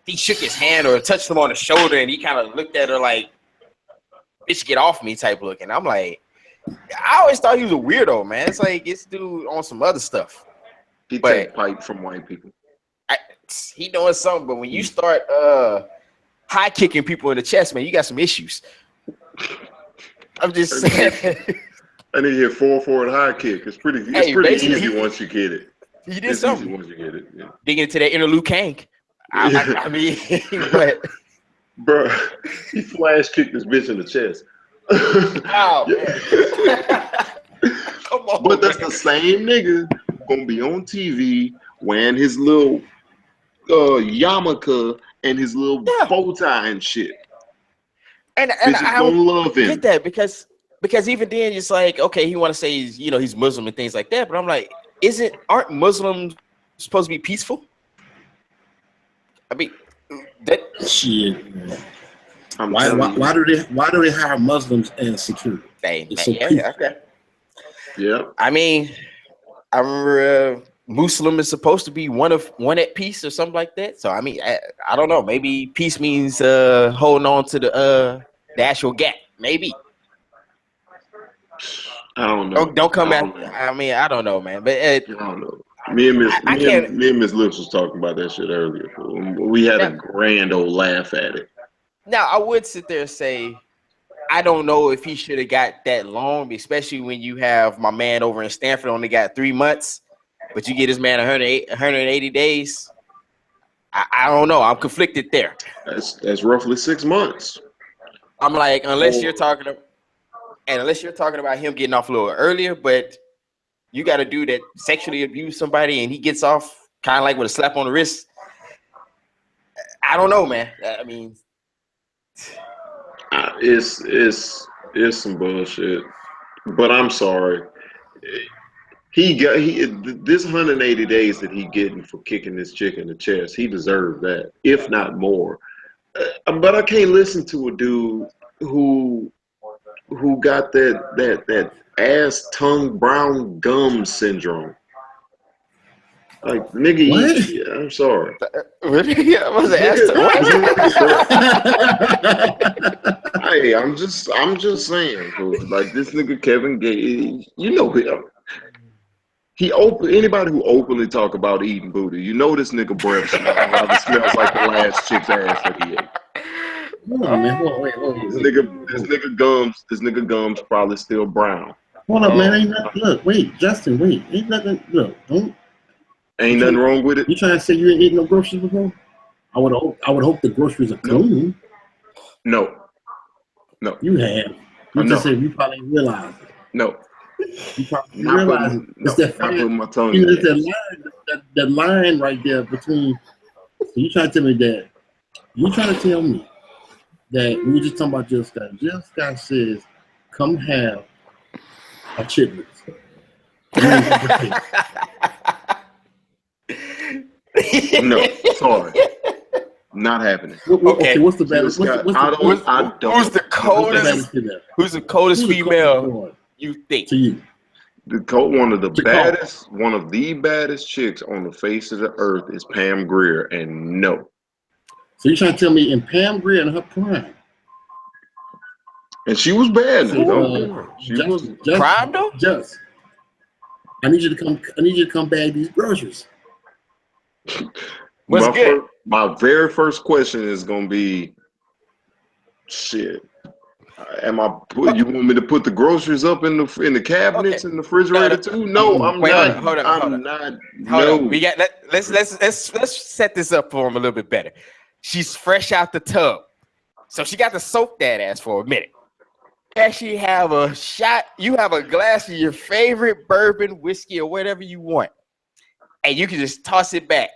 he shook his hand or touched him on the shoulder, and he kind of looked at her like, "Bitch, get off me," type look. And I'm like, I always thought he was a weirdo, man. It's like this dude on some other stuff. He take pipe from white people. He doing something, but when you start high kicking people in the chest, man, you got some issues. I'm just saying. I need to hit 4-4 high kick. It's pretty easy once you get it. He did something. Once you get it, yeah. Digging into that inner Liu Kang. I mean, but bro, he flash kicked this bitch in the chest. Oh man. Come on, but that's the same nigga gonna be on TV wearing his little yarmulke and his little bow tie and shit. And Bitches I gonna love him. get that because even then it's like, okay, he want to say he's Muslim and things like that, but I'm like, aren't Muslims supposed to be peaceful? I mean, that shit. Man. Why do they hire Muslims as security? It's so okay. Yeah. I mean, I remember Muslim is supposed to be one at peace or something like that. So I mean, I don't know. Maybe peace means holding on to the actual gap. Maybe. I don't know. Don't come back. I mean, I don't know, man. But I don't know. Me and Miss Lips was talking about that shit earlier. We had a grand old laugh at it. Now I would sit there and say, I don't know if he should have got that long, especially when you have my man over in Stanford only got 3 months, but you get this man 180 days. I don't know. I'm conflicted there. That's roughly 6 months. I'm like, unless you're talking about him getting off a little earlier, but you got a dude that sexually abused somebody and he gets off kind of like with a slap on the wrist. I don't know, man. I mean, it's some bullshit. But I'm sorry. This 180 days that he getting for kicking this chick in the chest, he deserved that, if not more. But I can't listen to a dude who got that ass tongue brown gum syndrome. Like nigga, I'm sorry. Really? I was Hey, I'm just saying, like this nigga Kevin Gates, you know him. Anybody who openly talk about eating booty, you know this nigga breath smells like the last chick's ass that he ate. Hold on, man. Wait. This nigga gums probably still brown. Hold up, man. Ain't nothing. Look, wait, Justin, wait. Ain't nothing. Look, ain't nothing wrong with it. You trying to say you ain't eating no groceries before? I would hope the groceries are clean. No. You have. You just said you probably realize it. No. You probably realize it. It's that fine, my tongue. You know, that line right there between. So you trying to tell me that? You trying to tell me that we were just talking about Jill Scott? Jill Scott says, "Come have a chitlins." No, sorry, not happening. Okay, what's the baddest? Who's the coldest? Who's the coldest female you think? To you, one of the baddest chicks on the face of the earth is Pam Grier, and no. So you trying to tell me in Pam Grier in her prime? And she was bad. She was prime though. Just, I need you to come bag these groceries. My very first question is gonna be, shit. You want me to put the groceries up in the cabinets in the refrigerator too? No, I'm not. Hold on. We got let's set this up for him a little bit better. She's fresh out the tub, so she got to soak that ass for a minute. Actually, have a shot. You have a glass of your favorite bourbon, whiskey, or whatever you want, and you can just toss it back.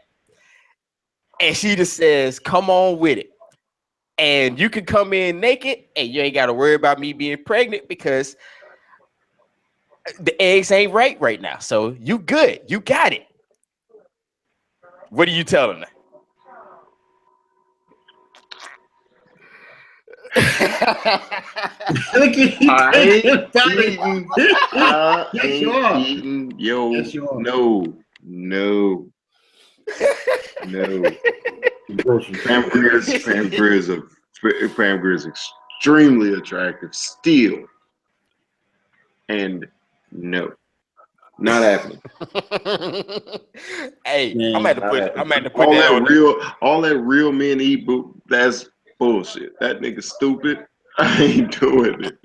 And she just says, "Come on with it." And you can come in naked, and you ain't got to worry about me being pregnant because the eggs ain't right now. So you good. You got it. What are you telling her? I ain't eating. No. Pam Grier is extremely attractive still, and no, not happening. Hey, man, I'm at to put all that real men eat. That's bullshit. That nigga stupid. I ain't doing it.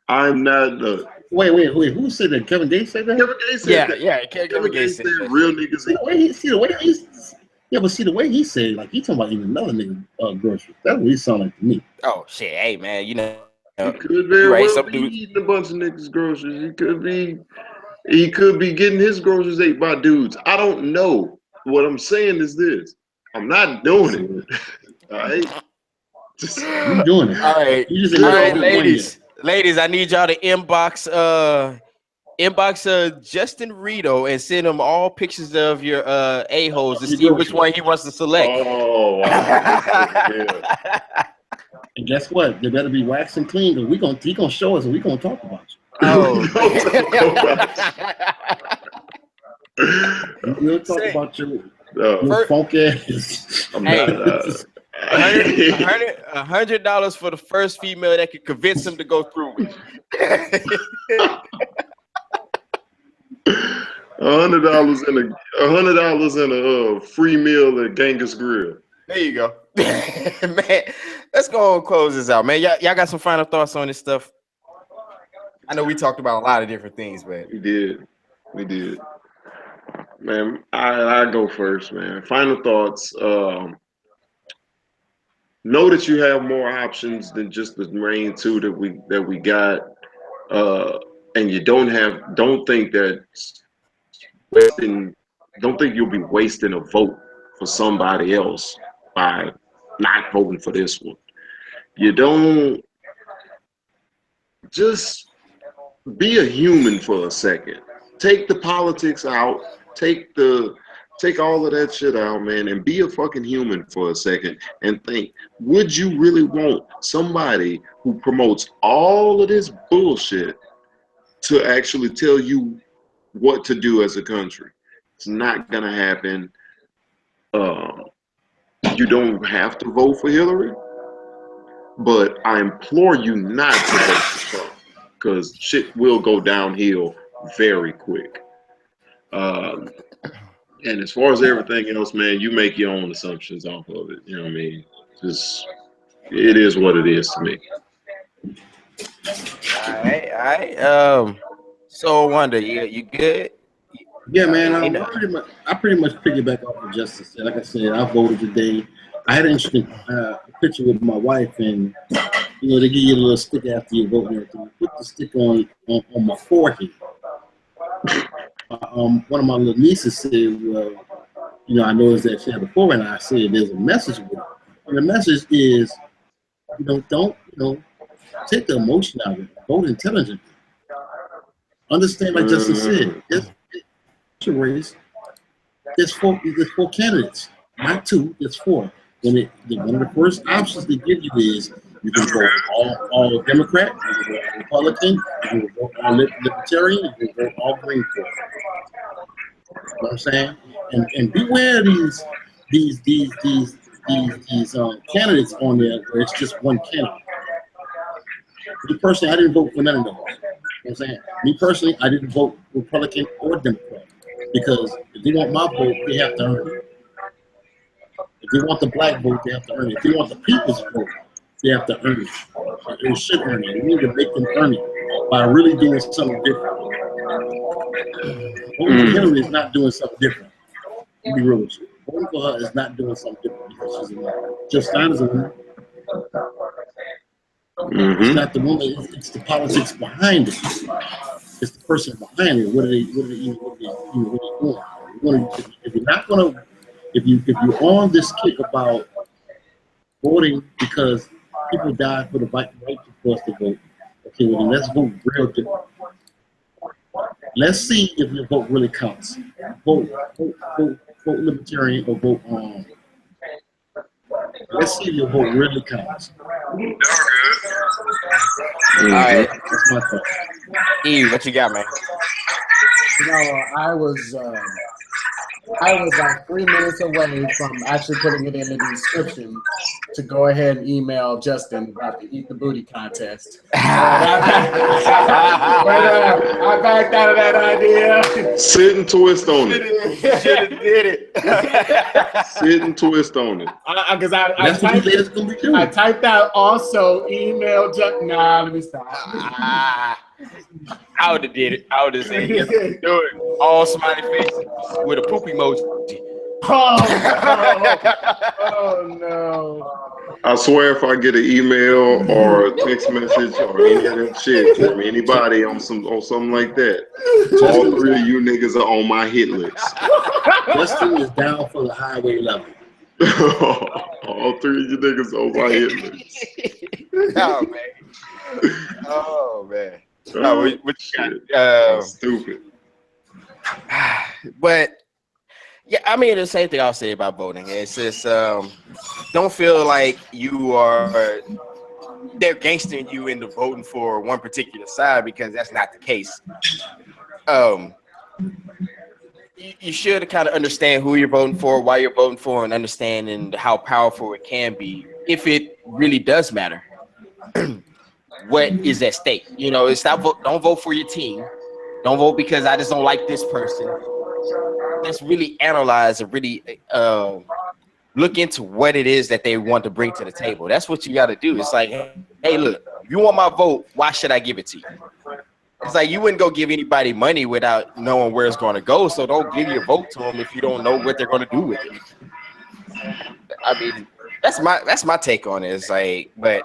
I'm not the. Wait. Who said that? Kevin Gates said that? Kevin Gates said that. Yeah. Kevin Gates said real niggas. See the way he said it, like he talking about even another nigga groceries. That's what he sound like to me. Oh shit, hey man, you know. He could very well be eating a bunch of niggas groceries. He could be He could be getting his groceries ate by dudes. I don't know. What I'm saying is this: I'm not doing it. All right. You doing it? All right, You just all ain't right, got one ladies. yet. Ladies, I need y'all to inbox Justin Rito and send him all pictures of your a-holes to see which one he wants to select. Oh, wow. Yeah. And guess what? They better be waxed and clean, because he gonna show us and we gonna talk about you. Oh, We'll talk about your funk ass. I'm hey, not. $100 for the first female that could convince him to go through with. $100 and a free meal at Genghis Grill. There you go. Man, let's go and close this out, man. Y'all got some final thoughts on this stuff? I know we talked about a lot of different things, but We did. Man, I go first, man. Final thoughts. Know that you have more options than just the main two that we got. And you don't think you'll be wasting a vote for somebody else by not voting for this one. You don't, just be a human for a second. Take the politics out. Take all of that shit out, man, and be a fucking human for a second and think, would you really want somebody who promotes all of this bullshit to actually tell you what to do as a country? It's not gonna happen. You don't have to vote for Hillary, but I implore you not to vote for Trump, because shit will go downhill very quick. And as far as everything else, man, you make your own assumptions off of it. You know what I mean? Just, it is what it is to me. all right. So Wanda, you good? Yeah, man. I pretty much piggyback off of Justice said. Like I said, I voted today. I had an interesting picture with my wife, and they give you a little stick after you vote. And put the stick on my forehead. One of my little nieces said, "Well, I noticed that she had a forehead." And I said, "There's a message with it, and the message is, don't take the emotion out of it. Vote intelligently. Understand, like Justice said, there's a race. There's four candidates, not two. There's four. One of the first options they give you is you can vote all Democrat, you can vote all Republican, you can vote all Libertarian, you can vote all Green for. You know what I'm saying? And beware these candidates on there where it's just one candidate. Me personally, I didn't vote for none of those. You know what I'm saying? Me personally, I didn't vote Republican or Democrat, because if they want my vote, they have to earn it. If they want the black vote, they have to earn it. If they want the people's vote, they have to earn it. They should earn it. We need to make them earn it by really doing something different. Voting for Hillary is not doing something different. I'll be real with you. Voting for her is not doing something different because she's a woman. Jill Stein is a woman. It's not the woman, it's the politics behind it. It's the person behind it. What are they doing? If you're on this kick about voting because people died for the right for us to vote, okay, well then let's vote real different. Let's see if your vote really counts. Vote Libertarian or vote let's see if your vote really counts. All right. That's my thought. Eve, what you got, man? I was like 3 minutes away from actually putting it in the description to go ahead and email Justin about the Eat the Booty contest. I backed out of that idea. Sit and twist on it. Should have did it. Sit and twist on it. Because I typed out also email Justin. Nah, let me stop. I would have did it. I would have said, yes, do it. All smiley faces with a poop emoji. Oh no. I swear, if I get an email or a text message or any of that shit from anybody on something like that, all three of you niggas are on my hit list. Justin is down for the highway level. All three of you niggas on my hit list. Oh man. Oh man. Oh, what you got? That's stupid. But yeah, I mean the same thing I'll say about voting. It's just don't feel like they're gangstering you into voting for one particular side, because that's not the case. You should kind of understand who you're voting for, why you're voting for, and understanding how powerful it can be if it really does matter. What is at stake? You know, it's not don't vote for your team. Don't vote because I just don't like this person. Let's really analyze and really look into what it is that they want to bring to the table. That's what you got to do. It's like, hey, look, if you want my vote, why should I give it to you? It's like you wouldn't go give anybody money without knowing where it's going to go. So don't give your vote to them if you don't know what they're going to do with it. I mean, that's my take on it. It's like, but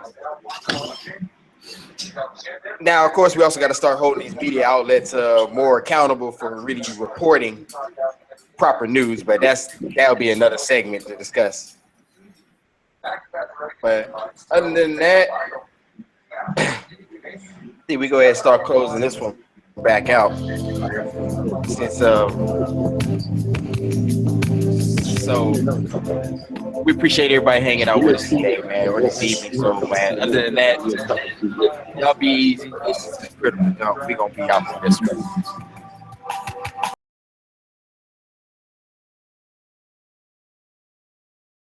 now, of course, we also got to start holding these media outlets more accountable for really reporting proper news. But that'll be another segment to discuss. But other than that, we go ahead and start closing this one back out. Since so we appreciate everybody hanging out with us today, man, or this evening. So, man, other than that, y'all be easy. This is critical. We're gonna be out for this one.